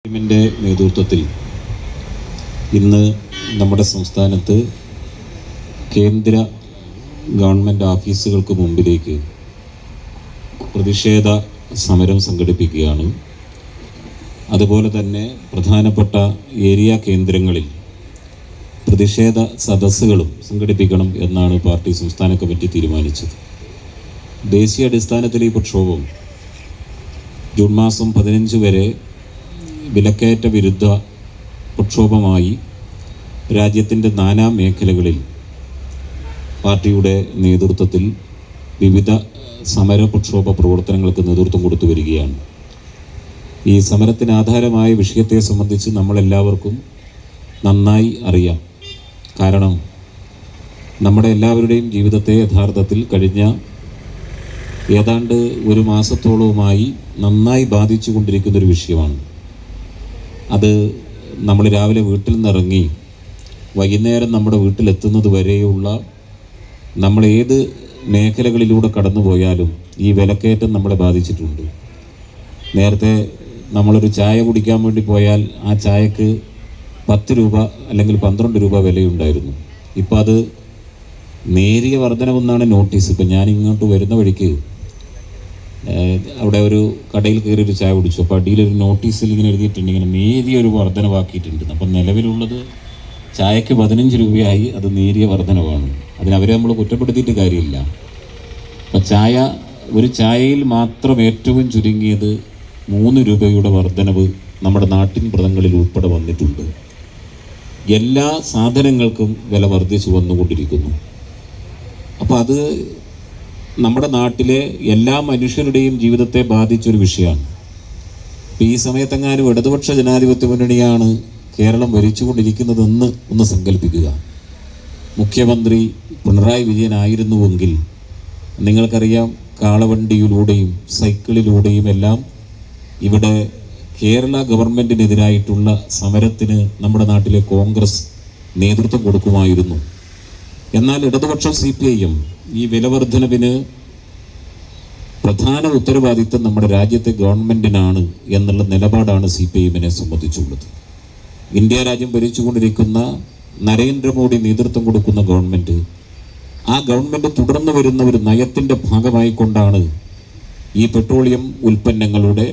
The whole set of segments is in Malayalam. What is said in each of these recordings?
ടീമിൻ്റെ നേതൃത്വത്തിൽ ഇന്ന് നമ്മുടെ സംസ്ഥാനത്ത് കേന്ദ്ര ഗവൺമെൻറ് ഓഫീസുകൾക്ക് മുമ്പിലേക്ക് പ്രതിഷേധ സമരം സംഘടിപ്പിക്കുകയാണ്. അതുപോലെ തന്നെ പ്രധാനപ്പെട്ട ഏരിയ കേന്ദ്രങ്ങളിൽ പ്രതിഷേധ സദസ്സുകളും സംഘടിപ്പിക്കണം എന്നാണ് പാർട്ടി സംസ്ഥാന കമ്മിറ്റി തീരുമാനിച്ചത്. ദേശീയ അടിസ്ഥാനത്തിൽ ഈ പ്രക്ഷോഭം ജൂൺ മാസം 15 വരെ വിലക്കയറ്റ വിരുദ്ധ പ്രക്ഷോഭമായി രാജ്യത്തിൻ്റെ നാനാ മേഖലകളിൽ പാർട്ടിയുടെ നേതൃത്വത്തിൽ വിവിധ സമര പ്രക്ഷോഭ പ്രവർത്തനങ്ങൾക്ക് നേതൃത്വം കൊടുത്തു വരികയാണ്. ഈ സമരത്തിന് ആധാരമായ വിഷയത്തെ സംബന്ധിച്ച് നമ്മളെല്ലാവർക്കും നന്നായി അറിയാം. കാരണം നമ്മുടെ എല്ലാവരുടെയും ജീവിതത്തെ യഥാർത്ഥത്തിൽ കഴിഞ്ഞ ഏതാണ്ട് ഒരു മാസത്തോളവുമായി നന്നായി ബാധിച്ചു കൊണ്ടിരിക്കുന്നൊരു വിഷയമാണ്. അത് നമ്മൾ രാവിലെ വീട്ടിൽ നിന്നിറങ്ങി വൈകുന്നേരം നമ്മുടെ വീട്ടിലെത്തുന്നത് വരെയുള്ള നമ്മൾ ഏത് മേഖലകളിലൂടെ കടന്നു പോയാലും ഈ വിലക്കയറ്റം നമ്മളെ ബാധിച്ചിട്ടുണ്ട്. നേരത്തെ നമ്മളൊരു ചായ കുടിക്കാൻ വേണ്ടി പോയാൽ ആ ചായക്ക് 10 രൂപ അല്ലെങ്കിൽ 12 രൂപ വിലയുണ്ടായിരുന്നു. ഇപ്പോൾ അത് നേരിയ വർധനവെന്നാണ് നോട്ടീസ്. ഇപ്പം ഞാൻ ഇങ്ങോട്ട് വരുന്ന വഴിക്ക് അവിടെ ഒരു കടയിൽ കയറി ഒരു ചായ കുടിച്ചു. അപ്പോൾ അടിയിലൊരു നോട്ടീസിൽ ഇങ്ങനെ എഴുതിയിട്ടുണ്ട്, ഇങ്ങനെ നേരിയ ഒരു വർധനവാക്കിയിട്ടുണ്ട്. അപ്പം നിലവിലുള്ളത് ചായക്ക് 15 രൂപയായി, അത് നേരിയ വർധനവാണ്. അതിനവരെ നമ്മൾ കുറ്റപ്പെടുത്തിയിട്ട് കാര്യമില്ല. അപ്പം ഒരു ചായയിൽ മാത്രം ഏറ്റവും ചുരുങ്ങിയത് 3 രൂപയുടെ വർധനവ് നമ്മുടെ നാട്ടിൻ പ്രദേശങ്ങളിൽ ഉൾപ്പെടെ വന്നിട്ടുണ്ട്. എല്ലാ സാധനങ്ങൾക്കും വില വർദ്ധിച്ചു വന്നുകൊണ്ടിരിക്കുന്നു. അപ്പോൾ അത് നമ്മുടെ നാട്ടിലെ എല്ലാ മനുഷ്യരുടെയും ജീവിതത്തെ ബാധിച്ചൊരു വിഷയമാണ്. ഈ സമയത്തെങ്ങാനും ഇടതുപക്ഷ ജനാധിപത്യ മുന്നണിയാണ് കേരളം ഭരിച്ചുകൊണ്ടിരിക്കുന്നതെന്ന് ഒന്ന് സങ്കല്പിക്കുക. മുഖ്യമന്ത്രി പിണറായി വിജയനായിരുന്നുവെങ്കിൽ നിങ്ങൾക്കറിയാം, കാളവണ്ടിയിലൂടെയും സൈക്കിളിലൂടെയും എല്ലാം ഇവിടെ കേരള ഗവൺമെൻറ്റിനെതിരായിട്ടുള്ള സമരത്തിന് നമ്മുടെ നാട്ടിലെ കോൺഗ്രസ് നേതൃത്വം കൊടുക്കുമായിരുന്നു. എന്നാൽ ഇടതുപക്ഷം CPIM ഈ വിലവർദ്ധനവിന് പ്രധാന ഉത്തരവാദിത്തം നമ്മുടെ രാജ്യത്തെ ഗവൺമെൻറ്റിനാണ് എന്നുള്ള നിലപാടാണ് CPIMനെ സംബന്ധിച്ചുള്ളത്. ഇന്ത്യ രാജ്യം ഭരിച്ചുകൊണ്ടിരിക്കുന്ന നരേന്ദ്രമോദി നേതൃത്വം കൊടുക്കുന്ന ഗവൺമെൻറ്, ആ ഗവൺമെൻറ് തുടർന്നു വരുന്ന ഒരു നയത്തിൻ്റെ ഭാഗമായിക്കൊണ്ടാണ് ഈ പെട്രോളിയം ഉൽപ്പന്നങ്ങളുടെ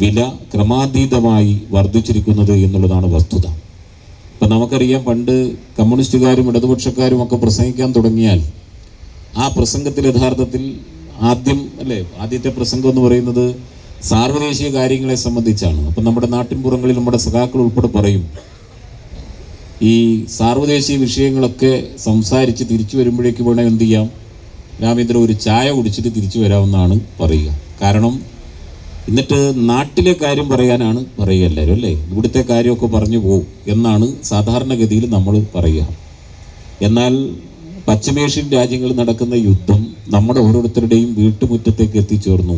വില ക്രമാതീതമായി വർദ്ധിച്ചിരിക്കുന്നത് എന്നുള്ളതാണ് വസ്തുത. ഇപ്പം നമുക്കറിയാം, പണ്ട് കമ്മ്യൂണിസ്റ്റുകാരും ഇടതുപക്ഷക്കാരും ഒക്കെ പ്രസംഗിക്കാൻ തുടങ്ങിയാൽ ആ പ്രസംഗത്തിൽ യഥാർത്ഥത്തിൽ ആദ്യത്തെ പ്രസംഗം എന്ന് പറയുന്നത് സാർവദേശീയ കാര്യങ്ങളെ സംബന്ധിച്ചാണ്. അപ്പം നമ്മുടെ നാട്ടിൻപുറങ്ങളിൽ നമ്മുടെ സഖാക്കൾ ഉൾപ്പെടെ പറയും, ഈ സാർവദേശീയ വിഷയങ്ങളൊക്കെ സംസാരിച്ച് തിരിച്ചു വരുമ്പോഴേക്ക് വേണം എന്ത് ചെയ്യാം, രാമേന്ദ്ര ഒരു ചായ കുടിച്ചിട്ട് തിരിച്ചു വരാമെന്നാണ് പറയുക. കാരണം എന്നിട്ട് നാട്ടിലെ കാര്യം പറയാനാണ് പറയുക എല്ലാവരും, അല്ലേ? ഇവിടുത്തെ കാര്യമൊക്കെ പറഞ്ഞു പോകും എന്നാണ് സാധാരണഗതിയിൽ നമ്മൾ പറയുക. എന്നാൽ പശ്ചിമേഷ്യൻ രാജ്യങ്ങളിൽ നടക്കുന്ന യുദ്ധം നമ്മുടെ ഓരോരുത്തരുടെയും വീട്ടുമുറ്റത്തേക്ക് എത്തിച്ചേർന്നു.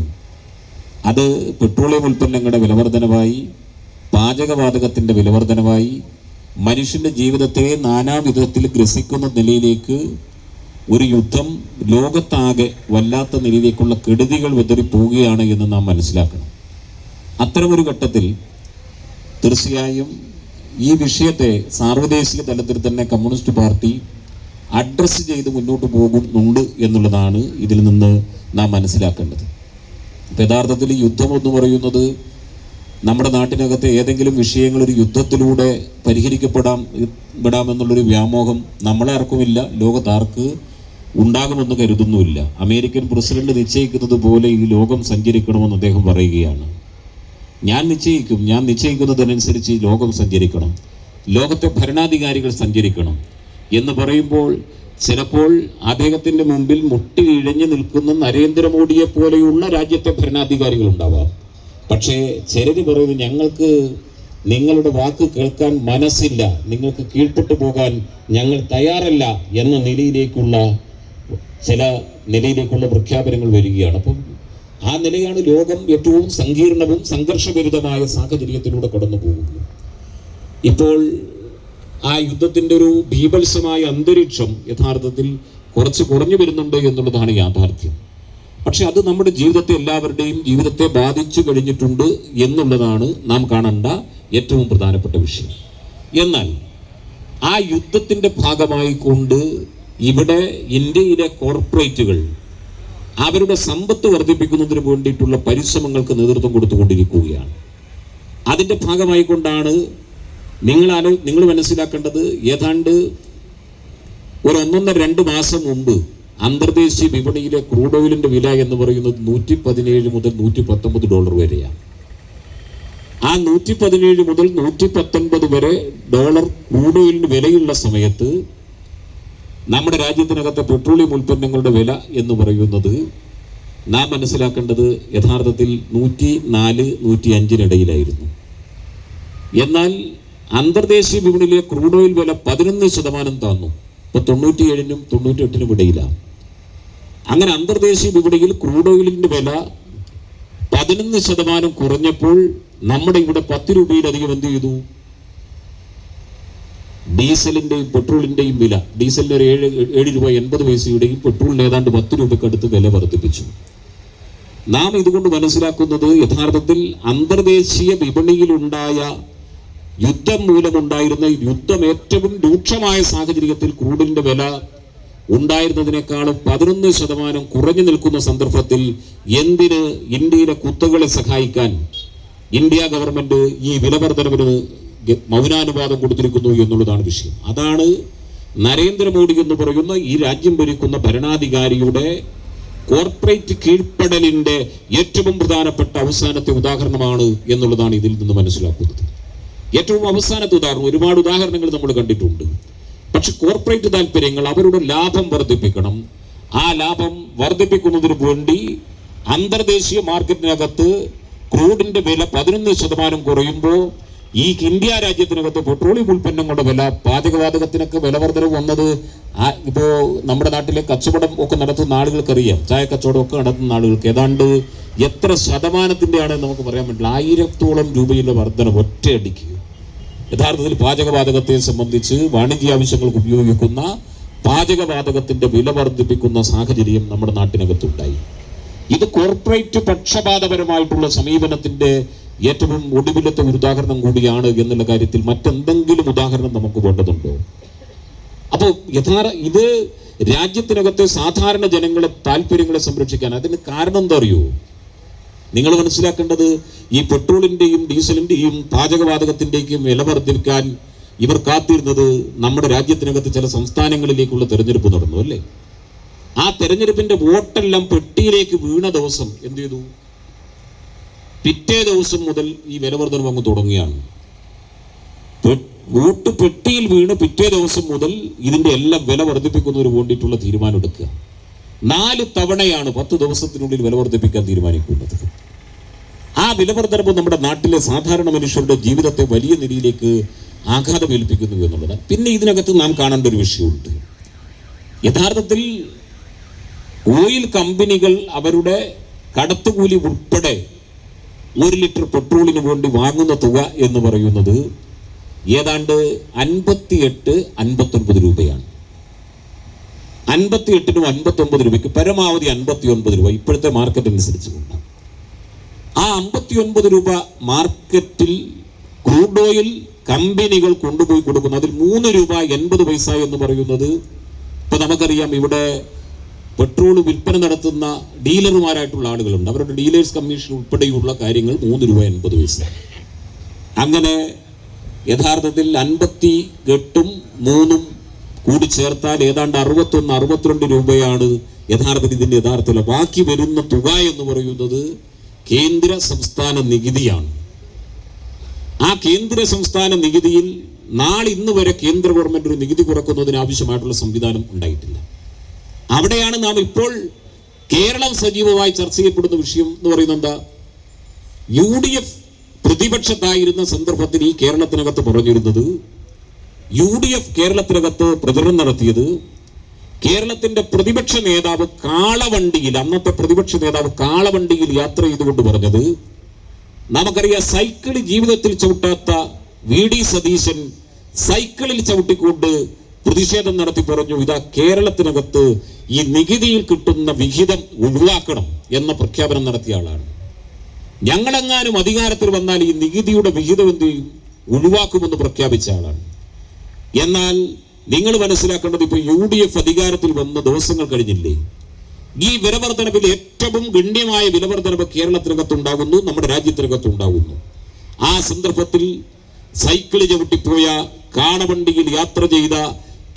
അത് പെട്രോളിയം ഉൽപ്പന്നങ്ങളുടെ വിലവർധനവായി, പാചകവാതകത്തിൻ്റെ വിലവർധനവായി, മനുഷ്യൻ്റെ ജീവിതത്തെ നാനാവിധത്തിൽ ഗ്രസിക്കുന്ന നിലയിലേക്ക് ഒരു യുദ്ധം ലോകത്താകെ വല്ലാത്ത നിലയിലേക്കുള്ള കെടുതികൾ വിതറിപ്പോവുകയാണ് എന്ന് നാം മനസ്സിലാക്കണം. അത്തരമൊരു ഘട്ടത്തിൽ തീർച്ചയായും ഈ വിഷയത്തെ സാർവദേശിക തലത്തിൽ തന്നെ കമ്മ്യൂണിസ്റ്റ് പാർട്ടി അഡ്രസ്സ് ചെയ്ത് മുന്നോട്ട് പോകുന്നുണ്ട് എന്നുള്ളതാണ് ഇതിൽ നിന്ന് നാം മനസ്സിലാക്കേണ്ടത്. യഥാർത്ഥത്തിൽ ഈ യുദ്ധം എന്ന് പറയുന്നത് നമ്മുടെ നാട്ടിനകത്തെ ഏതെങ്കിലും വിഷയങ്ങൾ ഒരു യുദ്ധത്തിലൂടെ പരിഹരിക്കപ്പെടാമെന്നുള്ളൊരു വ്യാമോഹം നമ്മളാർക്കുമില്ല, ലോകത്താർക്ക് ഉണ്ടാകുമെന്ന് കരുതുന്നുമില്ല. അമേരിക്കൻ പ്രസിഡന്റ് നിശ്ചയിക്കുന്നത് പോലെ ഈ ലോകം സഞ്ചരിക്കണമെന്ന് അദ്ദേഹം പറയുകയാണ്. ഞാൻ നിശ്ചയിക്കുന്നതിനനുസരിച്ച് ഈ ലോകം സഞ്ചരിക്കണം, ലോകത്തെ ഭരണാധികാരികൾ സഞ്ചരിക്കണം എന്ന് പറയുമ്പോൾ ചിലപ്പോൾ അദ്ദേഹത്തിൻ്റെ മുമ്പിൽ മുട്ടി ഇഴഞ്ഞു നിൽക്കുന്ന നരേന്ദ്രമോദിയെ പോലെയുള്ള രാജ്യത്തെ ഭരണാധികാരികൾ ഉണ്ടാവാം. പക്ഷേ ചിലർ പറയുന്നത്, ഞങ്ങൾക്ക് നിങ്ങളുടെ വാക്ക് കേൾക്കാൻ മനസ്സില്ല, നിങ്ങൾക്ക് കീഴ്പ്പെട്ടു പോകാൻ ഞങ്ങൾ തയ്യാറല്ല എന്ന നിലയിലേക്കുള്ള പ്രഖ്യാപനങ്ങൾ വരികയാണ്. അപ്പം ആ നിലയാണ് ലോകം ഏറ്റവും സങ്കീർണവും സംഘർഷഭരിതമായ സാഹചര്യത്തിലൂടെ കടന്നു പോകുന്നത്. ഇപ്പോൾ ആ യുദ്ധത്തിൻ്റെ ഒരു ഭീഭത്സമായ അന്തരീക്ഷം യഥാർത്ഥത്തിൽ കുറച്ച് കുറഞ്ഞു വരുന്നുണ്ട് എന്നുള്ളതാണ് യാഥാർത്ഥ്യം. പക്ഷെ അത് നമ്മുടെ ജീവിതത്തെ എല്ലാവരുടെയും ജീവിതത്തെ ബാധിച്ചു കഴിഞ്ഞിട്ടുണ്ട് എന്നുള്ളതാണ് നാം കാണേണ്ട ഏറ്റവും പ്രധാനപ്പെട്ട വിഷയം. എന്നാൽ ആ യുദ്ധത്തിൻ്റെ ഭാഗമായിക്കൊണ്ട് ഇവിടെ ഇന്ത്യയിലെ കോർപ്പറേറ്റുകൾ അവരുടെ സമ്പത്ത് വർദ്ധിപ്പിക്കുന്നതിന് വേണ്ടിയിട്ടുള്ള പരിശ്രമങ്ങൾക്ക് നേതൃത്വം കൊടുത്തുകൊണ്ടിരിക്കുകയാണ്. അതിൻ്റെ ഭാഗമായിക്കൊണ്ടാണ് നിങ്ങൾ മനസ്സിലാക്കേണ്ടത്, ഏതാണ്ട് ഒരു 1.5-2 മാസം മുമ്പ് അന്തർദേശീയ വിപണിയിലെ ക്രൂഡ് ഓയിലിൻ്റെ വില എന്ന് പറയുന്നത് $117 മുതൽ $119 വരെയാണ്. ആ 117 മുതൽ 119 വരെ ഡോളർ ക്രൂഡ് ഓയിലിന് വിലയുള്ള സമയത്ത് നമ്മുടെ രാജ്യത്തിനകത്തെ പെട്രോളിയം ഉൽപ്പന്നങ്ങളുടെ വില എന്ന് പറയുന്നത് നാം മനസ്സിലാക്കേണ്ടത് യഥാർത്ഥത്തിൽ 104-105 എന്നാൽ അന്തർദേശീയ വിപണിയിലെ ക്രൂഡ് ഓയിൽ വില 11% താന്നു. ഇപ്പോൾ 97-നും 98-നും ഇടയിലാണ്. അങ്ങനെ അന്തർദേശീയ വിപണിയിൽ ക്രൂഡ് ഓയിലിൻ്റെ വില 11% കുറഞ്ഞപ്പോൾ നമ്മുടെ ഇവിടെ 10 രൂപയിലധികം എന്ത് ചെയ്തു? ഡീസലിൻ്റെയും പെട്രോളിൻ്റെയും വില, ഡീസലിന് ഒരു 7.80 പെട്രോളിന് ഏതാണ്ട് 10 രൂപയ്ക്കടുത്ത് വില വർദ്ധിപ്പിച്ചു. നാം ഇതുകൊണ്ട് മനസ്സിലാക്കുന്നത് യഥാർത്ഥത്തിൽ അന്തർദേശീയ വിപണിയിലുണ്ടായ യുദ്ധം മൂലമുണ്ടായിരുന്ന യുദ്ധം ഏറ്റവും രൂക്ഷമായ സാഹചര്യത്തിൽ ക്രൂഡിൻ്റെ വില ഉണ്ടായിരുന്നതിനേക്കാളും 11% കുറഞ്ഞു നിൽക്കുന്ന സന്ദർഭത്തിൽ എന്തിന് ഇന്ത്യയിലെ കുത്തകളെ സഹായിക്കാൻ ഇന്ത്യ ഗവൺമെൻറ് ഈ വിലവർദ്ധനവിന് മൗനാനുവാദം കൊടുത്തിരിക്കുന്നു എന്നുള്ളതാണ് വിഷയം. അതാണ് നരേന്ദ്രമോദി എന്ന് പറയുന്ന ഈ രാജ്യം ഭരിക്കുന്ന ഭരണാധികാരിയുടെ കോർപ്പറേറ്റ് കീഴ്പ്പെടലിൻ്റെ ഏറ്റവും പ്രധാനപ്പെട്ട അവസാനത്തെ ഉദാഹരണമാണ് എന്നുള്ളതാണ് ഇതിൽ നിന്ന് മനസ്സിലാക്കുന്നത്. ഏറ്റവും അവസാനത്തെ ഉദാഹരണം, ഒരുപാട് ഉദാഹരണങ്ങൾ നമ്മൾ കണ്ടിട്ടുണ്ട്. പക്ഷെ കോർപ്പറേറ്റ് താല്പര്യങ്ങൾ അവരുടെ ലാഭം വർദ്ധിപ്പിക്കണം. ആ ലാഭം വർദ്ധിപ്പിക്കുന്നതിന് വേണ്ടി അന്തർദേശീയ മാർക്കറ്റിനകത്ത് ക്രൂഡിൻ്റെ വില 11% കുറയുമ്പോൾ ഈ ഇന്ത്യ രാജ്യത്തിനകത്ത് പെട്രോളിയം ഉൽപ്പന്നങ്ങളുടെ വില, പാചകവാതകത്തിനൊക്കെ വില വർധന വന്നത് ഇപ്പോൾ നമ്മുടെ നാട്ടിലെ കച്ചവടം ഒക്കെ നടത്തുന്ന ആളുകൾക്കറിയാം. ചായ കച്ചവടം ഒക്കെ നടത്തുന്ന ആളുകൾക്ക് ഏതാണ്ട് എത്ര ശതമാനത്തിൻ്റെയാണ് നമുക്ക് പറയാൻ പറ്റില്ല, 1000-ഓളം രൂപയുടെ വർധന ഒറ്റയടിക്കുക. യഥാർത്ഥത്തിൽ പാചകവാതകത്തെ സംബന്ധിച്ച് വാണിജ്യ ആവശ്യങ്ങൾക്ക് ഉപയോഗിക്കുന്ന പാചകവാതകത്തിൻ്റെ വില വർദ്ധിപ്പിക്കുന്ന സാഹചര്യം നമ്മുടെ നാട്ടിനകത്തുണ്ടായി. ഇത് കോർപ്പറേറ്റ് പക്ഷപാതപരമായിട്ടുള്ള സമീപനത്തിൻ്റെ ഏറ്റവും ഒടുവിലത്തെ ഒരു ഉദാഹരണം കൂടിയാണ് എന്നുള്ള കാര്യത്തിൽ മറ്റെന്തെങ്കിലും ഉദാഹരണം നമുക്ക് വേണ്ടതുണ്ടോ? അപ്പോൾ ഇത് രാജ്യത്തിനകത്തെ സാധാരണ ജനങ്ങളെ താല്പര്യങ്ങളെ സംരക്ഷിക്കാൻ, അതിന് കാരണം എന്താ അറിയോ? നിങ്ങൾ മനസ്സിലാക്കേണ്ടത്, ഈ പെട്രോളിൻ്റെയും ഡീസലിൻ്റെയും പാചകവാതകത്തിൻ്റെയും വില വർദ്ധിപ്പിക്കാൻ ഇവർ കാത്തിരുന്നത് നമ്മുടെ രാജ്യത്തിനകത്ത് ചില സംസ്ഥാനങ്ങളിലേക്കുള്ള തെരഞ്ഞെടുപ്പ് നടന്നു അല്ലേ? ആ തെരഞ്ഞെടുപ്പിൻ്റെ വോട്ടെല്ലാം പെട്ടിയിലേക്ക് വീണ ദിവസം എന്ത് ചെയ്തു? പിറ്റേ ദിവസം മുതൽ ഈ വിലവർദ്ധനം അങ്ങ് തുടങ്ങിയാണ്. വോട്ട് പെട്ടിയിൽ വീണ് പിറ്റേ ദിവസം മുതൽ ഇതിൻ്റെ എല്ലാം വില വർദ്ധിപ്പിക്കുന്നതിന് വേണ്ടിയിട്ടുള്ള തീരുമാനം എടുക്കുക. 4 തവണയാണ് 10 ദിവസത്തിനുള്ളിൽ വില വർദ്ധിപ്പിക്കാൻ തീരുമാനിക്കുന്നത്. ആ വിലവർദ്ധനവ് നമ്മുടെ നാട്ടിലെ സാധാരണ മനുഷ്യരുടെ ജീവിതത്തെ വലിയ നിലയിലേക്ക് ആഘാതമേൽപ്പിക്കുന്നു എന്നുള്ളതാണ്. പിന്നെ ഇതിനകത്ത് നാം കാണേണ്ട ഒരു വിഷയമുണ്ട്. യഥാർത്ഥത്തിൽ ഓയിൽ കമ്പനികൾ അവരുടെ കടത്തുകൂലി ഉൾപ്പെടെ 1 ലിറ്റർ പെട്രോളിന് വേണ്ടി വാങ്ങുന്ന തുക എന്ന് പറയുന്നത് ഏതാണ്ട് 58-59 രൂപയാണ്. 58-നും 59 രൂപയ്ക്ക് പരമാവധി 59 രൂപ ഇപ്പോഴത്തെ മാർക്കറ്റ് അനുസരിച്ച് കൊണ്ട്. ആ 59 രൂപ മാർക്കറ്റിൽ ക്രൂഡ് ഓയിൽ കമ്പനികൾ കൊണ്ടുപോയി കൊടുക്കുന്നു. അതിൽ 3 രൂപ 80 പൈസ എന്ന് പറയുന്നത്, ഇപ്പം നമുക്കറിയാം ഇവിടെ പെട്രോൾ വിൽപ്പന നടത്തുന്ന ഡീലർമാരായിട്ടുള്ള ആളുകളുണ്ട്. അവരുടെ ഡീലേഴ്സ് കമ്മീഷൻ ഉൾപ്പെടെയുള്ള കാര്യങ്ങൾ 3 രൂപ 80 പൈസ. അങ്ങനെ യഥാർത്ഥത്തിൽ 58-ഉം 3-ഉം കൂടി ചേർത്താൽ ഏതാണ്ട് 61-62 രൂപയാണ് യഥാർത്ഥത്തിൽ ഇതിൻ്റെ യഥാർത്ഥത്തിൽ. ബാക്കി വരുന്ന തുക എന്ന് പറയുന്നത് കേന്ദ്ര സംസ്ഥാന നികുതിയാണ്. ആ കേന്ദ്ര സംസ്ഥാന നികുതിയിൽ ഇന്ന് വരെ കേന്ദ്ര ഗവൺമെൻറ് ഒരു നികുതി കുറക്കുന്നതിന് ആവശ്യമായിട്ടുള്ള സംവിധാനം ഉണ്ടായിട്ടില്ല. അവിടെയാണ് നാം ഇപ്പോൾ കേരളം സജീവമായി ചർച്ച ചെയ്യപ്പെടുന്ന വിഷയം എന്ന് പറയുന്നത് എന്താ? UDF പ്രതിപക്ഷത്തായിരുന്ന സന്ദർഭത്തിൽ ഈ കേരളത്തിനകത്ത് പറഞ്ഞിരുന്നത്, UDF കേരളത്തിനകത്ത് പ്രചരണം നടത്തിയത്, കേരളത്തിന്റെ പ്രതിപക്ഷ നേതാവ് അന്നത്തെ പ്രതിപക്ഷ നേതാവ് കാളവണ്ടിയിൽ യാത്ര ചെയ്തുകൊണ്ട് പറഞ്ഞത്, നമുക്കറിയാം സൈക്കിൾ ജീവിതത്തിൽ ചവിട്ടാത്ത VD സതീശൻ സൈക്കിളിൽ ചവിട്ടിക്കൊണ്ട് പ്രതിഷേധം നടത്തി പറഞ്ഞു, ഇതാ കേരളത്തിനകത്ത് ഈ നികുതിയിൽ കിട്ടുന്ന വിഹിതം ഒഴിവാക്കണം എന്ന പ്രഖ്യാപനം നടത്തിയ ആളാണ്. ഞങ്ങളെങ്ങാനും അധികാരത്തിൽ വന്നാൽ ഈ നികുതിയുടെ വിഹിതം എന്ത് ചെയ്യും? ഒഴിവാക്കുമെന്ന് പ്രഖ്യാപിച്ച ആളാണ്. എന്നാൽ നിങ്ങൾ മനസ്സിലാക്കേണ്ടത്, ഇപ്പോൾ UDF അധികാരത്തിൽ വന്ന ദിവസങ്ങൾ കഴിഞ്ഞില്ലേ, ഈ വിലവർദ്ധനവിൽ ഏറ്റവും ഗണ്യമായ വിലവർദ്ധനവ് കേരളത്തിനകത്തുണ്ടാകുന്നു, നമ്മുടെ രാജ്യത്തിനകത്തുണ്ടാകുന്നു. ആ സന്ദർഭത്തിൽ സൈക്കിള് ചവിട്ടിപ്പോയ, കാളവണ്ടിയിൽ യാത്ര ചെയ്ത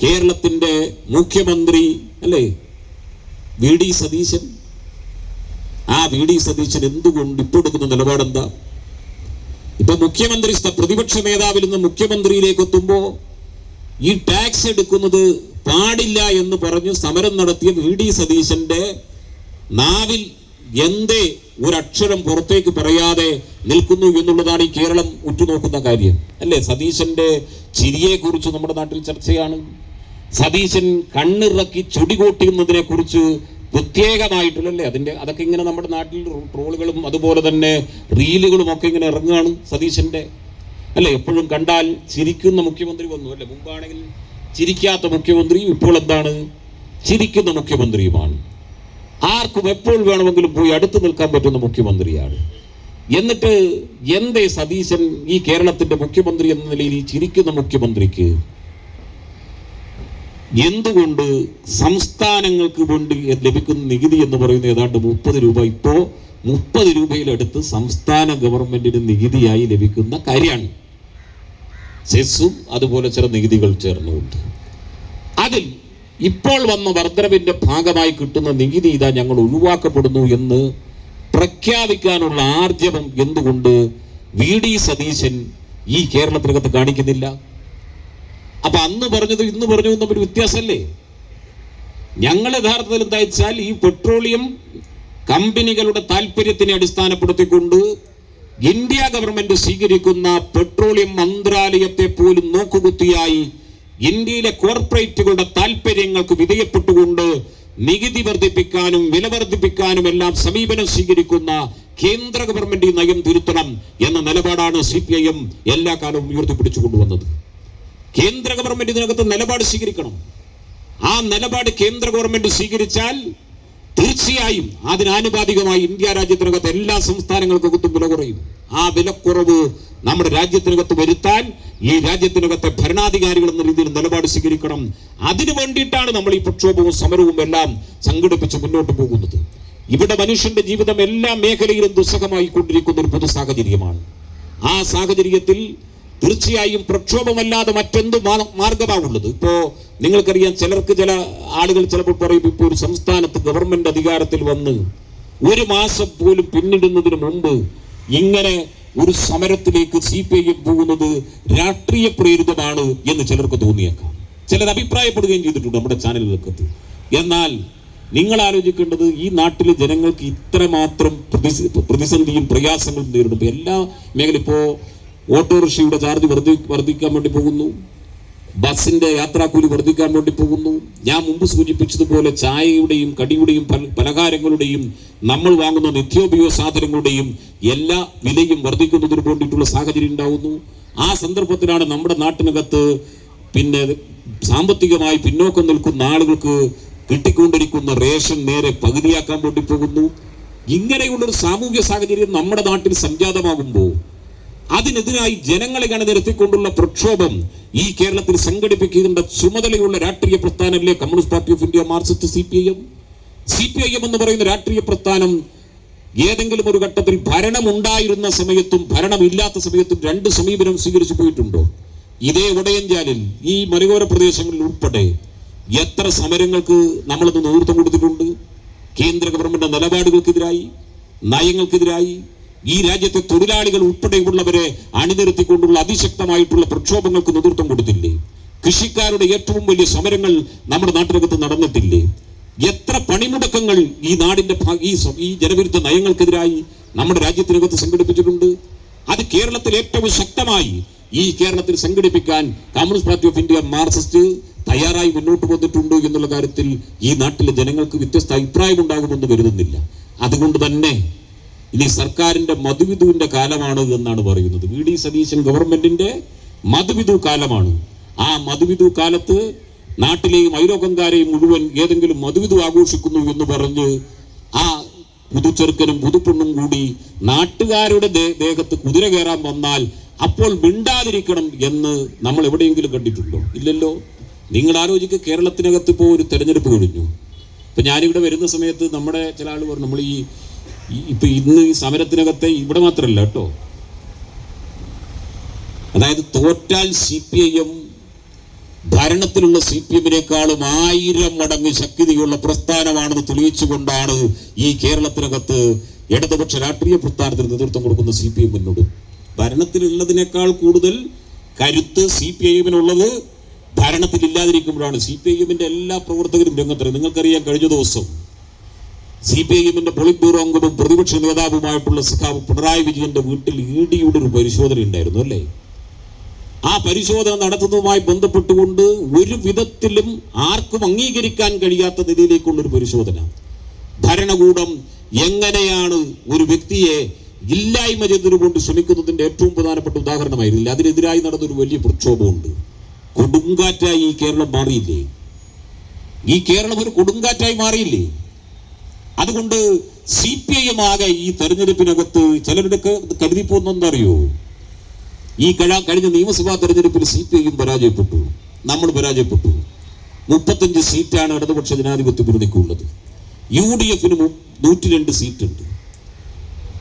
കേരളത്തിന്റെ മുഖ്യമന്ത്രി അല്ലേ VD സതീശൻ, ആ VD സതീശൻ എന്തുകൊണ്ട് ഇപ്പോൾ എടുക്കുന്ന നിലപാടെന്താ? ഇപ്പൊ മുഖ്യമന്ത്രി പ്രതിപക്ഷ നേതാവിൽ നിന്ന് മുഖ്യമന്ത്രിയിലേക്ക് എത്തുമ്പോ ഈ ടാക്സ് എടുക്കുന്നത് പാടില്ല എന്ന് പറഞ്ഞ് സമരം നടത്തിയ VD സതീശന്റെ നാവിൽ എന്തേ ഒരക്ഷരം പുറത്തേക്ക് പറയാതെ നിൽക്കുന്നു എന്നുള്ളതാണ് ഈ കേരളം ഉറ്റുനോക്കുന്ന കാര്യം അല്ലേ. സതീശന്റെ ചിരിയെ കുറിച്ച് നമ്മുടെ നാട്ടിൽ ചർച്ചയാണ്. സതീശൻ കണ്ണിറക്കി ചുടികൂട്ടുന്നതിനെ കുറിച്ച് പ്രത്യേകമായിട്ടുള്ളല്ലേ അതൊക്കെ ഇങ്ങനെ നമ്മുടെ നാട്ടിൽ ട്രോളുകളും അതുപോലെ തന്നെ റീലുകളും ഒക്കെ ഇങ്ങനെ ഇറങ്ങുകയാണ് സതീശന്റെ അല്ലെ. എപ്പോഴും കണ്ടാൽ ചിരിക്കുന്ന മുഖ്യമന്ത്രി വന്നു അല്ലെ. മുമ്പാണെങ്കിൽ ചിരിക്കാത്ത മുഖ്യമന്ത്രിയും ഇപ്പോൾ എന്താണ്, ചിരിക്കുന്ന മുഖ്യമന്ത്രിയുമാണ്. ആർക്കും എപ്പോൾ വേണമെങ്കിലും പോയി അടുത്ത് നിൽക്കാൻ പറ്റുന്ന മുഖ്യമന്ത്രിയാണ്. എന്നിട്ട് എന്തേ സതീശൻ ഈ കേരളത്തിന്റെ മുഖ്യമന്ത്രി എന്ന നിലയിൽ ഈ ചിരിക്കുന്ന മുഖ്യമന്ത്രിക്ക് എന്തുകൊണ്ട് സംസ്ഥാനങ്ങൾക്ക് വേണ്ടി ലഭിക്കുന്ന നികുതി എന്ന് പറയുന്നത് ഏതാണ്ട് 30 രൂപ, ഇപ്പോ 30 രൂപയിലടുത്ത് സംസ്ഥാന ഗവൺമെന്റിന് നികുതിയായി ലഭിക്കുന്ന കാര്യമാണ്. സെസ്സും അതുപോലെ ചില നികുതികൾ ചേർന്നുകൊണ്ട് അതിൽ ഇപ്പോൾ വന്ന വർധനവിന്റെ ഭാഗമായി കിട്ടുന്ന നികുതി ഇതാ ഞങ്ങൾ ഒഴിവാക്കപ്പെടുന്നു എന്ന് പ്രഖ്യാപിക്കാനുള്ള ആർജവം എന്തുകൊണ്ട് VD സതീശൻ ഈ കേരളത്തിനകത്ത് കാണിക്കുന്നില്ല? അപ്പൊ അന്ന് പറഞ്ഞത് ഇന്ന് പറഞ്ഞു തമ്മിൽ വ്യത്യാസമല്ലേ? ഞങ്ങൾ യഥാർത്ഥത്തിൽ എന്താ വെച്ചാൽ ഈ പെട്രോളിയം കമ്പനികളുടെ താല്പര്യത്തിനെ അടിസ്ഥാനപ്പെടുത്തിക്കൊണ്ട് ഇന്ത്യ ഗവൺമെന്റ് സ്വീകരിക്കുന്ന പെട്രോളിയം മന്ത്രാലയത്തെ പോലും നോക്കുകുത്തിയായി ഇന്ത്യയിലെ കോർപ്പറേറ്റുകളുടെ താല്പര്യങ്ങൾക്ക് വിധേയപ്പെട്ടുകൊണ്ട് നികുതി വർദ്ധിപ്പിക്കാനും വില വർദ്ധിപ്പിക്കാനും എല്ലാം സമീപനം സ്വീകരിക്കുന്ന കേന്ദ്ര ഗവൺമെന്റ് നയം തിരുത്തണം എന്ന നിലപാടാണ് CPIM എല്ലാ കാലവും ഉയർത്തിപ്പിടിച്ചു കൊണ്ടുവന്നത്. കേന്ദ്ര ഗവൺമെന്റ് ഇതിനകത്ത് നിലപാട് സ്വീകരിക്കണം. ആ നിലപാട് കേന്ദ്ര ഗവൺമെന്റ് സ്വീകരിച്ചാൽ തീർച്ചയായും അതിനാനുപാതികമായി ഇന്ത്യ രാജ്യത്തിനകത്ത് എല്ലാ സംസ്ഥാനങ്ങൾക്കകത്തും വില കുറയും. ആ വിലക്കുറവ് നമ്മുടെ രാജ്യത്തിനകത്ത് വരുത്താൻ ഈ രാജ്യത്തിനകത്തെ ഭരണാധികാരികൾ എന്ന രീതിയിൽ നിലപാട് സ്വീകരിക്കണം. അതിനു വേണ്ടിയിട്ടാണ് നമ്മൾ ഈ പ്രക്ഷോഭവും സമരവും എല്ലാം സംഘടിപ്പിച്ച് മുന്നോട്ട് പോകുന്നത്. ഇവിടെ മനുഷ്യന്റെ ജീവിതം എല്ലാ മേഖലയിലും ദുസ്സഹമായി കൊണ്ടിരിക്കുന്ന ഒരു പൊതു സാഹചര്യമാണ്. ആ സാഹചര്യത്തിൽ തീർച്ചയായും പ്രക്ഷോഭമല്ലാതെ മറ്റെന്ത് മാർഗമാണുള്ളത്? ഇപ്പോ നിങ്ങൾക്കറിയാം, ചില ആളുകൾ ചിലപ്പോൾ പറയും, ഇപ്പോൾ ഒരു സംസ്ഥാനത്ത് ഗവൺമെന്റ് അധികാരത്തിൽ വന്ന് 1 മാസം പോലും പിന്നിടുന്നതിന് മുമ്പ് ഇങ്ങനെ ഒരു സമരത്തിലേക്ക് CPIM പോകുന്നത് രാഷ്ട്രീയ പ്രേരിതമാണ് എന്ന് ചിലർക്ക് തോന്നിയേക്കാം. ചിലർ അഭിപ്രായപ്പെടുകയും ചെയ്തിട്ടുണ്ട് നമ്മുടെ ചാനലുകൾക്ക്. എന്നാൽ നിങ്ങൾ ആലോചിക്കേണ്ടത്, ഈ നാട്ടിലെ ജനങ്ങൾക്ക് ഇത്രമാത്രം പ്രതിസന്ധിയും പ്രയാസങ്ങളും നേരിടുമ്പോൾ എല്ലാ മേഖല, ഇപ്പോൾ ഓട്ടോറിക്ഷയുടെ ചാർജ് വർദ്ധിക്കാൻ വേണ്ടി പോകുന്നു, ബസിന്റെ യാത്രാക്കൂലി വർദ്ധിക്കാൻ വേണ്ടി പോകുന്നു. ഞാൻ മുമ്പ് സൂചിപ്പിച്ചതുപോലെ ചായയുടെയും കടിയുടെയും പലഹാരങ്ങളുടെയും നമ്മൾ വാങ്ങുന്ന നിത്യോപയോഗ സാധനങ്ങളുടെയും എല്ലാ വിലയും വർദ്ധിക്കുന്നതിന് വേണ്ടിയിട്ടുള്ള സാഹചര്യം ഉണ്ടാവുന്നു. ആ സന്ദർഭത്തിലാണ് നമ്മുടെ നാട്ടിനകത്ത് പിന്നെ സാമ്പത്തികമായി പിന്നോക്കം നിൽക്കുന്ന ആളുകൾക്ക് കിട്ടിക്കൊണ്ടിരിക്കുന്ന റേഷൻ നേരെ പകുതിയാക്കാൻ വേണ്ടി പോകുന്നു. ഇങ്ങനെയുള്ളൊരു സാമൂഹ്യ സാഹചര്യം നമ്മുടെ നാട്ടിൽ സംജാതമാകുമ്പോൾ അതിനെതിരായി ജനങ്ങളെ അണിനിരത്തിക്കൊണ്ടുള്ള പ്രക്ഷോഭം ഈ കേരളത്തിൽ സംഘടിപ്പിക്കേണ്ട ചുമതലയുള്ള രാഷ്ട്രീയ പ്രസ്ഥാനമല്ലേ communist party of India, marxist CPIM എന്ന് പറയുന്ന രാഷ്ട്രീയ പ്രസ്ഥാനം ഏതെങ്കിലും ഒരു ഘട്ടത്തിൽ ഭരണമുണ്ടായിരുന്ന സമയത്തും ഭരണമില്ലാത്ത സമയത്തും 2 സമീപനം സ്വീകരിച്ചു പോയിട്ടുണ്ടോ? ഇതേ ഉടയഞ്ചാലിൽ ഈ മലയോര പ്രദേശങ്ങളിൽ ഉൾപ്പെടെ എത്ര സമരങ്ങൾക്ക് നമ്മളത് നേതൃത്വം കൊടുത്തിട്ടുണ്ട്? കേന്ദ്ര ഗവൺമെന്റ് നിലപാടുകൾക്കെതിരായി, നയങ്ങൾക്കെതിരായി ഈ രാജ്യത്തെ തൊഴിലാളികൾ ഉൾപ്പെടെയുള്ളവരെ അണിനിരത്തിക്കൊണ്ടുള്ള അതിശക്തമായിട്ടുള്ള പ്രക്ഷോഭങ്ങൾക്ക് നേതൃത്വം കൊടുത്തില്ലേ? കൃഷിക്കാരുടെ ഏറ്റവും വലിയ സമരങ്ങൾ നമ്മുടെ നാട്ടിനകത്ത് നടന്നിട്ടില്ലേ? എത്ര പണിമുടക്കങ്ങൾ ഈ നാടിന്റെ ഈ ജനവിരുദ്ധ നയങ്ങൾക്കെതിരായി നമ്മുടെ രാജ്യത്തിനകത്ത് സംഘടിപ്പിച്ചിട്ടുണ്ട്? അത് കേരളത്തിൽ ഏറ്റവും ശക്തമായി ഈ കേരളത്തിൽ സംഘടിപ്പിക്കാൻ communist party of India, Marxist തയ്യാറായി മുന്നോട്ട് വന്നിട്ടുണ്ട് എന്നുള്ള കാര്യത്തിൽ ഈ നാട്ടിലെ ജനങ്ങൾക്ക് വ്യത്യസ്ത അഭിപ്രായം ഉണ്ടാകുമെന്ന് കരുതുന്നില്ല. അതുകൊണ്ട് തന്നെ ഇനി സർക്കാരിന്റെ മധുവിധുവിന്റെ കാലമാണ് എന്നാണ് പറയുന്നത്. VD സതീശൻ ഗവൺമെന്റിന്റെ മധുവിധു കാലമാണ്. ആ മധുവിധു കാലത്ത് നാട്ടിലെയും അയലോക്കംകാരെയും മുഴുവൻ ഏതെങ്കിലും മധുവിധു ആഘോഷിക്കുന്നു എന്ന് പറഞ്ഞ് ആ പുതുച്ചെറുക്കനും പുതുപ്പെണ്ണും കൂടി നാട്ടുകാരുടെ ദേഹത്ത് കുതിര കയറാൻ വന്നാൽ അപ്പോൾ മിണ്ടാതിരിക്കണം എന്ന് നമ്മൾ എവിടെയെങ്കിലും കണ്ടിട്ടുണ്ടോ? ഇല്ലല്ലോ. നിങ്ങൾ ആലോചിക്കുക, കേരളത്തിനകത്ത് ഇപ്പോൾ ഒരു തെരഞ്ഞെടുപ്പ് കഴിഞ്ഞു. ഇപ്പം ഞാനിവിടെ വരുന്ന സമയത്ത് നമ്മുടെ ചില ആൾ പറഞ്ഞു, നമ്മൾ ഇപ്പം ഇന്ന് ഈ സമരത്തിനകത്തെ ഇവിടെ മാത്രമല്ല കേട്ടോ, അതായത് തോറ്റാൽ CPIM ഭരണത്തിലുള്ള CPMനേക്കാളും 1000 മടങ്ങ് ശക്തിയുള്ള പ്രസ്ഥാനമാണെന്ന് തെളിയിച്ചുകൊണ്ടാണ് ഈ കേരളത്തിനകത്ത് ഇടതുപക്ഷ രാഷ്ട്രീയ പ്രസ്ഥാനത്തിന് നേതൃത്വം കൊടുക്കുന്ന CPM മുന്നോട്ട്. ഭരണത്തിലുള്ളതിനേക്കാൾ കൂടുതൽ കരുത്ത് CPIMനുള്ളത് ഭരണത്തിലില്ലാതിരിക്കുമ്പോഴാണ്. CPIMന്റെ എല്ലാ പ്രവർത്തകരും രംഗത്ത്. നിങ്ങൾക്കറിയാം, കഴിഞ്ഞ ദിവസം CPIMന്റെ പോളിറ്റ് ബ്യൂറോ അംഗവും പ്രതിപക്ഷ നേതാവുമായിട്ടുള്ള സഖാവ് പിണറായി വിജയന്റെ വീട്ടിൽ EDയുടെ ഒരു പരിശോധന ഉണ്ടായിരുന്നു അല്ലേ? ആ പരിശോധന നടത്തുന്നതുമായി ബന്ധപ്പെട്ടുകൊണ്ട് ഒരു വിധത്തിലും ആർക്കും അംഗീകരിക്കാൻ കഴിയാത്ത നിലയിലേക്കുള്ളൊരു പരിശോധന. ഭരണകൂടം എങ്ങനെയാണ് ഒരു വ്യക്തിയെ ഇല്ലായ്മ ചെയ്തുകൊണ്ട് ശ്രമിക്കുന്നതിന്റെ ഏറ്റവും പ്രധാനപ്പെട്ട ഉദാഹരണമായിരുന്നില്ല. അതിനെതിരായി നടന്നൊരു വലിയ പ്രക്ഷോഭമുണ്ട്. കൊടുങ്കാറ്റായി ഈ കേരളം മാറിയില്ലേ? ഈ കേരളം ഒരു കൊടുങ്കാറ്റായി മാറിയില്ലേ? അതുകൊണ്ട് CPIM ആകെ ഈ തെരഞ്ഞെടുപ്പിനകത്ത് ചിലരുടെ കരുതിപ്പോന്നെന്താ അറിയോ? ഈ കഴിഞ്ഞ നിയമസഭാ തെരഞ്ഞെടുപ്പിൽ CPIM പരാജയപ്പെട്ടു, നമ്മൾ പരാജയപ്പെട്ടു. 35 സീറ്റാണ് ഇടതുപക്ഷ ജനാധിപത്യ മുന്നണിക്കുള്ളത്. UDFന് 102 സീറ്റുണ്ട്.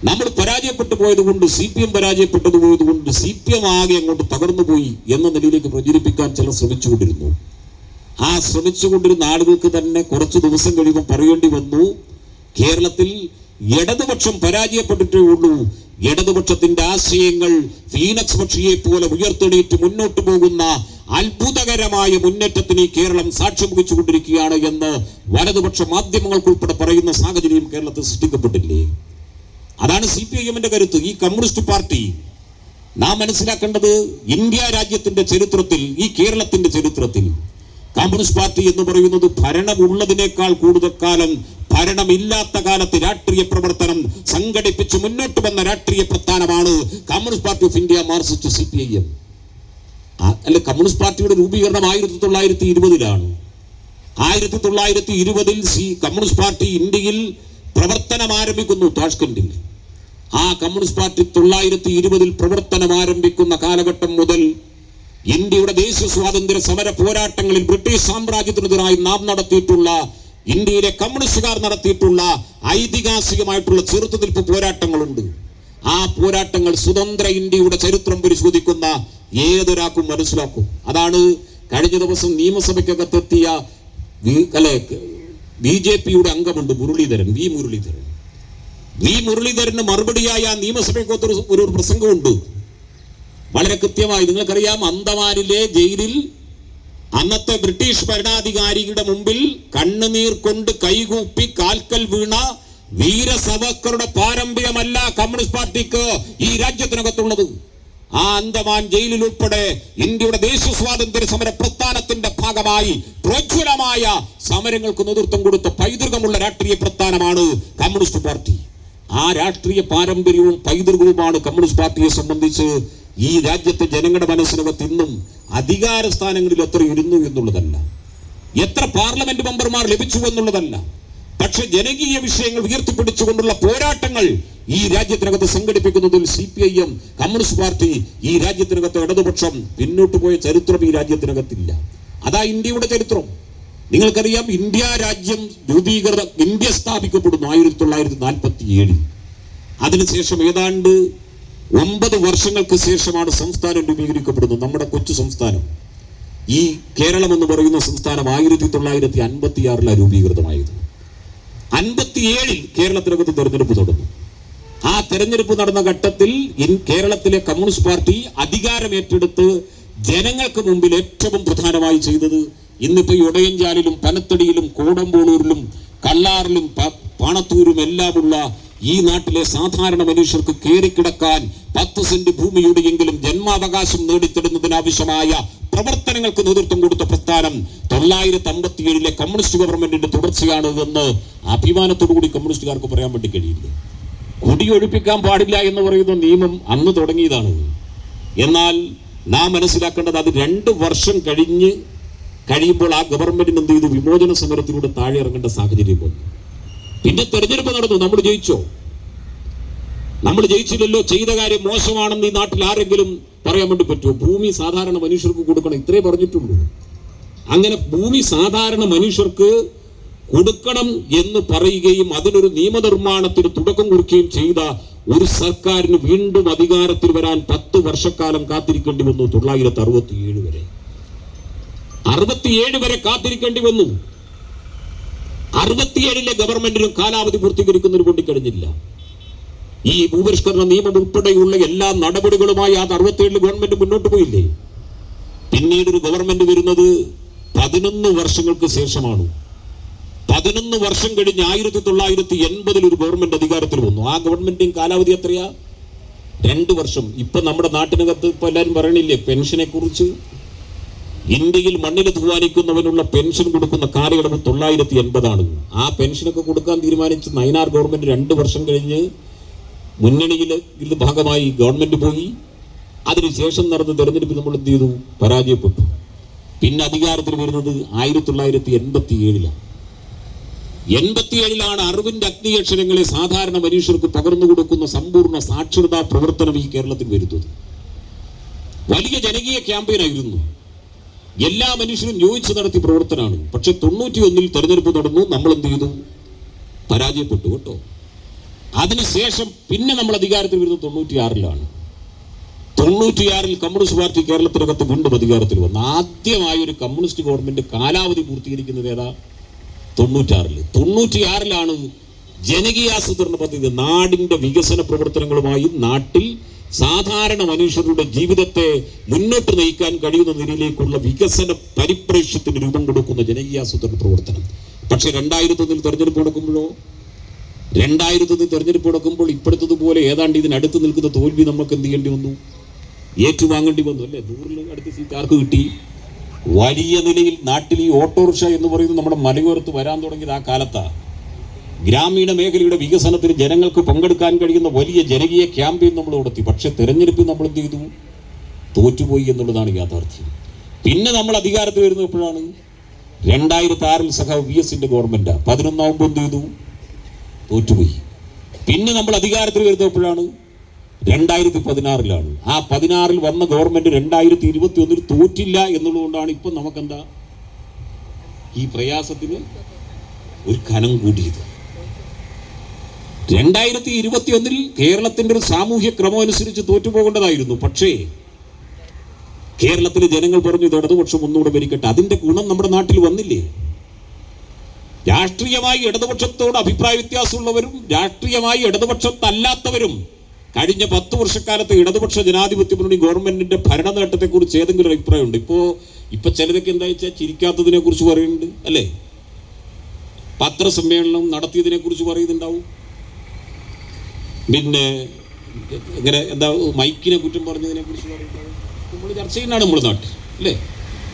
നമ്മൾ പരാജയപ്പെട്ടു പോയതുകൊണ്ട്, CPM പരാജയപ്പെട്ടത് പോയതുകൊണ്ട് CPM ആകെ അങ്ങോട്ട് തകർന്നുപോയി എന്ന നിലയിലേക്ക് പ്രചരിപ്പിക്കാൻ ചിലർ ശ്രമിച്ചുകൊണ്ടിരുന്നു. ആ ശ്രമിച്ചുകൊണ്ടിരുന്ന ആളുകൾക്ക് തന്നെ കുറച്ച് ദിവസം കഴിയുമ്പോൾ പറയേണ്ടി വന്നു, കേരളത്തിൽ ഇടതുപക്ഷം പരാജയപ്പെട്ടിട്ടേ ഉള്ളൂ. ഇടതുപക്ഷത്തിന്റെ ആശയങ്ങൾ ഫീനക്സ് പക്ഷിയെ പോലെ ഉയർത്തെണീറ്റ് മുന്നോട്ട് പോകുന്ന അത്ഭുതകരമായ മുന്നേറ്റത്തിന് കേരളം സാക്ഷ്യം വഹിച്ചുകൊണ്ടിരിക്കുകയാണ് എന്ന് വലതുപക്ഷ മാധ്യമങ്ങൾക്കുൾപ്പെടെ പറയുന്ന സാഹചര്യം കേരളത്തിൽ സൃഷ്ടിക്കപ്പെട്ടില്ലേ? അതാണ് CPIMന്റെ കരുത്ത്. ഈ കമ്മ്യൂണിസ്റ്റ് പാർട്ടി നാം മനസ്സിലാക്കേണ്ടത്, ഇന്ത്യ രാജ്യത്തിന്റെ ചരിത്രത്തിൽ, ഈ കേരളത്തിന്റെ ചരിത്രത്തിൽ കമ്മ്യൂണിസ്റ്റ് പാർട്ടി എന്ന് പറയുന്നത് ഭരണമുള്ളതിനേക്കാൾ കൂടുതൽ കാലം ഭരണമില്ലാത്ത കാലത്ത് രാഷ്ട്രീയ പ്രവർത്തനം സംഘടിപ്പിച്ച് മുന്നോട്ട് വന്ന രാഷ്ട്രീയ പ്രസ്ഥാനമാണ് communist party of India, marxist CPIM. അല്ല, കമ്മ്യൂണിസ്റ്റ് പാർട്ടിയുടെ രൂപീകരണം 1920-ലാണ്. 1920 കമ്മ്യൂണിസ്റ്റ് പാർട്ടി ഇന്ത്യയിൽ പ്രവർത്തനം ആരംഭിക്കുന്നു താഷ്കണ്ടിൽ. ആ കമ്മ്യൂണിസ്റ്റ് പാർട്ടി 1920 പ്രവർത്തനം ആരംഭിക്കുന്ന കാലഘട്ടം മുതൽ ഇന്ത്യയുടെ ദേശീയ സ്വാതന്ത്ര്യ സമര പോരാട്ടങ്ങളിൽ ബ്രിട്ടീഷ് സാമ്രാജ്യത്തിനെതിരായി നാം നടത്തിയിട്ടുള്ള, ഇന്ത്യയിലെ കമ്മ്യൂണിസ്റ്റുകാർ നടത്തിയിട്ടുള്ള ഐതിഹാസികമായിട്ടുള്ള ചെറുത്തുനിൽപ്പ് പോരാട്ടങ്ങളുണ്ട്. ആ പോരാട്ടങ്ങൾ സ്വതന്ത്ര ഇന്ത്യയുടെ ചരിത്രം പരിശോധിക്കുന്ന ഏതൊരാൾക്കും മനസ്സിലാക്കും. അതാണ് കഴിഞ്ഞ ദിവസം നിയമസഭയ്ക്കകത്തെത്തിയ BJPയുടെ അംഗമുണ്ട് മുരളീധരൻ, വി മുരളീധരന് മറുപടിയായ നിയമസഭയ്ക്കകത്ത് ഒരു പ്രസംഗമുണ്ട്. വളരെ കൃത്യമായി നിങ്ങൾക്കറിയാം, അന്തമാനിലെ ജയിലിൽ അന്നത്തെ ബ്രിട്ടീഷ് ഭരണാധികാരിയുടെ മുമ്പിൽ കണ്ണുനീർ കൊണ്ട് കൈകൂപ്പി കാൽക്കൽ വീണ വീരസവക്കരുടെ പാരമ്പര്യമല്ല കമ്മ്യൂണിസ്റ്റ് പാർട്ടിക്ക് ഈ രാജ്യത്തിനകത്തുള്ളത്. ആ അന്തമാൻ ജയിലിൽ ഉൾപ്പെടെ ഇന്ത്യയുടെ ദേശീയ സ്വാതന്ത്ര്യ സമര പ്രസ്ഥാനത്തിന്റെ ഭാഗമായി പ്രോജ്വലമായ സമരങ്ങൾക്ക് നേതൃത്വം കൊടുത്ത പൈതൃകമുള്ള രാഷ്ട്രീയ പ്രസ്ഥാനമാണ് കമ്മ്യൂണിസ്റ്റ് പാർട്ടി. ആ രാഷ്ട്രീയ പാരമ്പര്യവും പൈതൃകവുമാണ് കമ്മ്യൂണിസ്റ്റ് പാർട്ടിയെ സംബന്ധിച്ച് ഈ രാജ്യത്തെ ജനങ്ങളുടെ മനസ്സിനകത്ത് ഇന്നും അധികാര സ്ഥാനങ്ങളിൽ എത്ര ഇരുന്നു എന്നുള്ളതല്ല, എത്ര പാർലമെന്റ് മെമ്പർമാർ ലഭിച്ചു എന്നുള്ളതല്ല, പക്ഷെ ജനകീയ വിഷയങ്ങൾ ഉയർത്തിപ്പിടിച്ചുകൊണ്ടുള്ള പോരാട്ടങ്ങൾ ഈ രാജ്യത്തിനകത്ത് സംഘടിപ്പിക്കുന്നതിൽ CPIM, കമ്മ്യൂണിസ്റ്റ് പാർട്ടി, ഈ രാജ്യത്തിനകത്ത് ഇടതുപക്ഷം പിന്നോട്ട് പോയ ചരിത്രം ഈ രാജ്യത്തിനകത്തില്ല. അതാ ഇന്ത്യയുടെ ചരിത്രം. നിങ്ങൾക്കറിയാം, ഇന്ത്യ രാജ്യം ഇന്ത്യ സ്ഥാപിക്കപ്പെടുന്നു 1947. അതിനുശേഷം ഏതാണ്ട് 9 വർഷങ്ങൾക്ക് ശേഷമാണ് സംസ്ഥാനം രൂപീകരിക്കപ്പെടുന്നത്. നമ്മുടെ കൊച്ചു സംസ്ഥാനം, ഈ കേരളം എന്ന് പറയുന്ന സംസ്ഥാനം 1956 രൂപീകൃതമായത്. 57 കേരളത്തിനകത്ത് തെരഞ്ഞെടുപ്പ് നടന്നു. ആ തെരഞ്ഞെടുപ്പ് നടന്ന ഘട്ടത്തിൽ കേരളത്തിലെ കമ്മ്യൂണിസ്റ്റ് പാർട്ടി അധികാരം ഏറ്റെടുത്ത് ജനങ്ങൾക്ക് മുമ്പിൽ ഏറ്റവും പ്രധാനമായി ചെയ്തത്, ഇന്നിപ്പോ ഉടയഞ്ചാലിലും പനത്തടിയിലും കോടമ്പോളൂരിലും കള്ളാറിലും പാണത്തൂരും എല്ലാമുള്ള ഈ നാട്ടിലെ സാധാരണ മനുഷ്യർക്ക് കയറിക്കിടക്കാൻ 10 സെന്റ് ഭൂമിയുടെയെങ്കിലും ജന്മാവകാശം നേടിത്തരുന്നതിനാവശ്യമായ പ്രവർത്തനങ്ങൾക്ക് നേതൃത്വം കൊടുത്ത പ്രസ്ഥാനം 1957 കമ്മ്യൂണിസ്റ്റ് ഗവൺമെന്റിന്റെ തുടർച്ചയാണ് എന്ന് അഭിമാനത്തോടുകൂടി കമ്മ്യൂണിസ്റ്റുകാർക്ക് പറയാൻ വേണ്ടി കഴിയില്ല. കുടിയൊഴിപ്പിക്കാൻ പാടില്ല എന്ന് പറയുന്ന നിയമം അന്ന് തുടങ്ങിയതാണ്. എന്നാൽ നാം മനസ്സിലാക്കേണ്ടത്, അത് 2 വർഷം കഴിയുമ്പോൾ ആ ഗവൺമെന്റിന് എന്ത് ചെയ്തു? വിമോചന സമരത്തിലൂടെ താഴെ ഇറങ്ങേണ്ട സാഹചര്യം വന്നു. പിന്നെ തെരഞ്ഞെടുപ്പ് നടന്നു, നമ്മൾ ജയിച്ചോ? നമ്മൾ ജയിച്ചില്ലല്ലോ. ചെയ്ത കാര്യം മോശമാണെന്ന് ഈ നാട്ടിൽ ആരെങ്കിലും പറയാൻ വേണ്ടി പറ്റുമോ? ഭൂമി സാധാരണ മനുഷ്യർക്ക് കൊടുക്കണം, ഇത്രേ പറഞ്ഞിട്ടുള്ളൂ. അങ്ങനെ ഭൂമി സാധാരണ മനുഷ്യർക്ക് കൊടുക്കണം എന്ന് പറയുകയും അതിനൊരു നിയമനിർമ്മാണത്തിന് തുടക്കം കുറിക്കുകയും ചെയ്ത ഒരു സർക്കാരിന് വീണ്ടും അധികാരത്തിൽ വരാൻ 10 വർഷക്കാലം കാത്തിരിക്കേണ്ടി വന്നു. 1967 വരെ 67 വരെ കാത്തിരിക്കേണ്ടി വന്നു. 67-ലെ ഗവൺമെന്റിനും കാലാവധി പൂർത്തീകരിക്കുന്നതിന് കൊണ്ട് കഴിഞ്ഞില്ല. ഈ ഭൂപരിഷ്കരണ നിയമം ഉൾപ്പെടെയുള്ള എല്ലാ നടപടികളുമായി അത് 67 ഗവൺമെന്റ് മുന്നോട്ട് പോയില്ലേ. പിന്നീട് ഒരു ഗവൺമെന്റ് വരുന്നത് 11 വർഷങ്ങൾക്ക് ശേഷമാണ്. 11 വർഷം കഴിഞ്ഞ് 1980 ഒരു ഗവൺമെന്റ് അധികാരത്തിൽ വന്നു. ആ ഗവൺമെന്റിന് കാലാവധി എത്രയാ? 2 വർഷം. ഇപ്പൊ നമ്മുടെ നാട്ടിനകത്ത് ഇപ്പൊ എല്ലാവരും പറയണില്ലേ പെൻഷനെ കുറിച്ച്? ഇന്ത്യയിൽ മണ്ണിൽ അധ്വാനിക്കുന്നവനുള്ള പെൻഷൻ കൊടുക്കുന്ന കാലയളവ് 980 ആ പെൻഷനൊക്കെ കൊടുക്കാൻ തീരുമാനിച്ച് നയനാർ ഗവൺമെന്റ് 2 വർഷം കഴിഞ്ഞ് മുന്നണിയിൽ ഭാഗമായി ഗവൺമെന്റ് പോയി. അതിനുശേഷം നടന്ന തെരഞ്ഞെടുപ്പിൽ നമ്മൾ എന്ത് ചെയ്തു? പരാജയപ്പെട്ടു. പിന്നെ അധികാരത്തിൽ വരുന്നത് 1987-ലാണ്. 87-ലാണ് അറിവിന്റെ അഗ്നിയക്ഷരങ്ങളെ സാധാരണ മനുഷ്യർക്ക് പകർന്നു കൊടുക്കുന്ന സമ്പൂർണ്ണ സാക്ഷരതാ പ്രവർത്തനം ഈ കേരളത്തിൽ വരുന്നത്. വലിയ ജനകീയ ക്യാമ്പയിനായിരുന്നു. എല്ലാ മനുഷ്യരും യോജിച്ച് നടത്തിയ പ്രവർത്തനമാണ്. പക്ഷെ 91-ൽ തെരഞ്ഞെടുപ്പ് നടന്നു, നമ്മൾ എന്ത് ചെയ്തു? പരാജയപ്പെട്ടു കേട്ടോ. അതിനുശേഷം പിന്നെ നമ്മൾ അധികാരത്തിൽ വരുന്നത് 96-ലാണ്. 96-ൽ കമ്മ്യൂണിസ്റ്റ് പാർട്ടി കേരളത്തിനകത്ത് വീണ്ടും അധികാരത്തിൽ വന്നു. ആദ്യമായി ഒരു കമ്മ്യൂണിസ്റ്റ് ഗവൺമെന്റ് കാലാവധി പൂർത്തീകരിക്കുന്നത് ഏതാ? 96-ൽ. 96-ലാണ് ജനകീയാസൂത്രണ പദ്ധതി. നാടിന്റെ വികസന പ്രവർത്തനങ്ങളുമായി നാട്ടിൽ സാധാരണ മനുഷ്യരുടെ ജീവിതത്തെ മുന്നോട്ട് നയിക്കാൻ കഴിയുന്ന നിലയിലേക്കുള്ള വികസന പരിപ്രേക്ഷ്യത്തിന് രൂപം കൊടുക്കുന്ന ജനകീയാസൂത്രണ പ്രവർത്തനം. പക്ഷെ 2001-ൽ തെരഞ്ഞെടുപ്പ് നടക്കുമ്പോൾ ഇപ്പോഴത്തതുപോലെ ഏതാണ്ട് ഇതിനടുത്ത് നിൽക്കുന്ന തോൽവി നമുക്ക് എന്ത് ചെയ്യേണ്ടി വന്നു? ഏറ്റുവാങ്ങേണ്ടി വന്നു അല്ലേ? 100-ൽ അടുത്ത സീറ്റ് ആർക്ക് കിട്ടി? വലിയ നിലയിൽ നാട്ടിൽ ഈ ഓട്ടോറിക്ഷ എന്ന് പറയുന്നത് നമ്മുടെ മലയോരത്ത് വരാൻ തുടങ്ങിയത് ആ കാലത്താണ്. ഗ്രാമീണ മേഖലയുടെ വികസനത്തിന് ജനങ്ങൾക്ക് പങ്കെടുക്കാൻ കഴിയുന്ന വലിയ ജനകീയ ക്യാമ്പയിൻ നമ്മൾ നടത്തി. പക്ഷെ തെരഞ്ഞെടുപ്പിൽ നമ്മൾ എന്ത് ചെയ്തു? തോറ്റുപോയി എന്നുള്ളതാണ് യാഥാർത്ഥ്യം. പിന്നെ നമ്മൾ അധികാരത്തിൽ വരുന്നത് എപ്പോഴാണ്? 2006-ൽ സഖാവ് VS-ന്റെ ഗവൺമെന്റ് 11 എന്ത് ചെയ്തു? തോറ്റുപോയി. പിന്നെ നമ്മൾ അധികാരത്തിൽ വരുന്നത് എപ്പോഴാണ്? 2016-ലാണ്. ആ 16-ൽ വന്ന ഗവൺമെന്റ് 2021-ൽ തോറ്റില്ല എന്നുള്ളതുകൊണ്ടാണ് ഇപ്പം നമുക്കെന്താ ഈ പ്രയാസത്തിന് ഒരു കനം കൂടിയത്. 2021-ൽ കേരളത്തിന്റെ ഒരു സാമൂഹ്യ ക്രമം അനുസരിച്ച് തോറ്റുപോകേണ്ടതായിരുന്നു. പക്ഷേ കേരളത്തിലെ ജനങ്ങൾ പറഞ്ഞു ഇത് ഇടതുപക്ഷം ഒന്നുകൂടെ ഭരിക്കട്ടെ. അതിന്റെ ഗുണം നമ്മുടെ നാട്ടിൽ വന്നില്ലേ? രാഷ്ട്രീയമായി ഇടതുപക്ഷത്തോട് അഭിപ്രായ വ്യത്യാസമുള്ളവരും രാഷ്ട്രീയമായി ഇടതുപക്ഷത്തല്ലാത്തവരും കഴിഞ്ഞ 10 വർഷക്കാലത്ത് ഇടതുപക്ഷ ജനാധിപത്യ മുന്നണി ഗവൺമെന്റിന്റെ ഭരണ നേട്ടത്തെക്കുറിച്ച് ഏതെങ്കിലും അഭിപ്രായമുണ്ട്? ഇപ്പൊ ചിലരൊക്കെ എന്താ വെച്ചാൽ ചിരിക്കാത്തതിനെ കുറിച്ച് പറയുന്നുണ്ട് അല്ലേ? പത്രസമ്മേളനം നടത്തിയതിനെ കുറിച്ച് പറയുന്നുണ്ടാവും. പിന്നെ ഇങ്ങനെ എന്താ മൈക്കിനെ കുറ്റം പറഞ്ഞതിനെ കുറിച്ച് പറയുന്നുണ്ടാവും. നമ്മൾ ചർച്ച ചെയ്യുന്നതാണ് നമ്മുടെ നാട്ടിൽ അല്ലേ?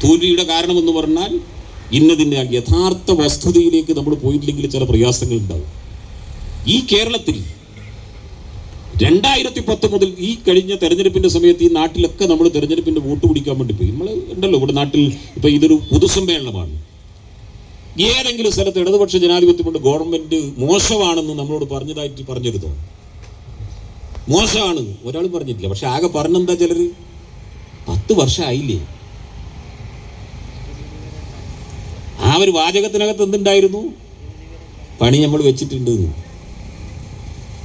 തോൽവിയുടെ കാരണമെന്ന് പറഞ്ഞാൽ ഇന്നതിൻ്റെ യഥാർത്ഥ വസ്തുതയിലേക്ക് നമ്മൾ പോയില്ലെങ്കിൽ ചില പ്രയാസങ്ങൾ ഉണ്ടാവും. ഈ കേരളത്തിൽ 2010 മുതൽ ഈ കഴിഞ്ഞ തെരഞ്ഞെടുപ്പിന്റെ സമയത്ത് ഈ നാട്ടിലൊക്കെ നമ്മൾ തെരഞ്ഞെടുപ്പിന്റെ വോട്ട് പിടിക്കാൻ വേണ്ടി പോയി. നമ്മൾ ഉണ്ടല്ലോ ഇവിടെ നാട്ടിൽ. ഇപ്പൊ ഇതൊരു പൊതുസമ്മേളനമാണ്. ഏതെങ്കിലും സ്ഥലത്ത് ഇടതുപക്ഷ ജനാധിപത്യം കൊണ്ട് ഗവൺമെന്റ് മോശമാണെന്ന് നമ്മളോട് പറഞ്ഞിരുന്നോ? മോശമാണ് ഒരാളും പറഞ്ഞിട്ടില്ല. പക്ഷെ ആകെ പറഞ്ഞെന്താ ചിലര്? 10 വർഷമായില്ലേ? ആ ഒരു വാചകത്തിനകത്ത് എന്തുണ്ടായിരുന്നു? പണി നമ്മൾ വെച്ചിട്ടുണ്ട്.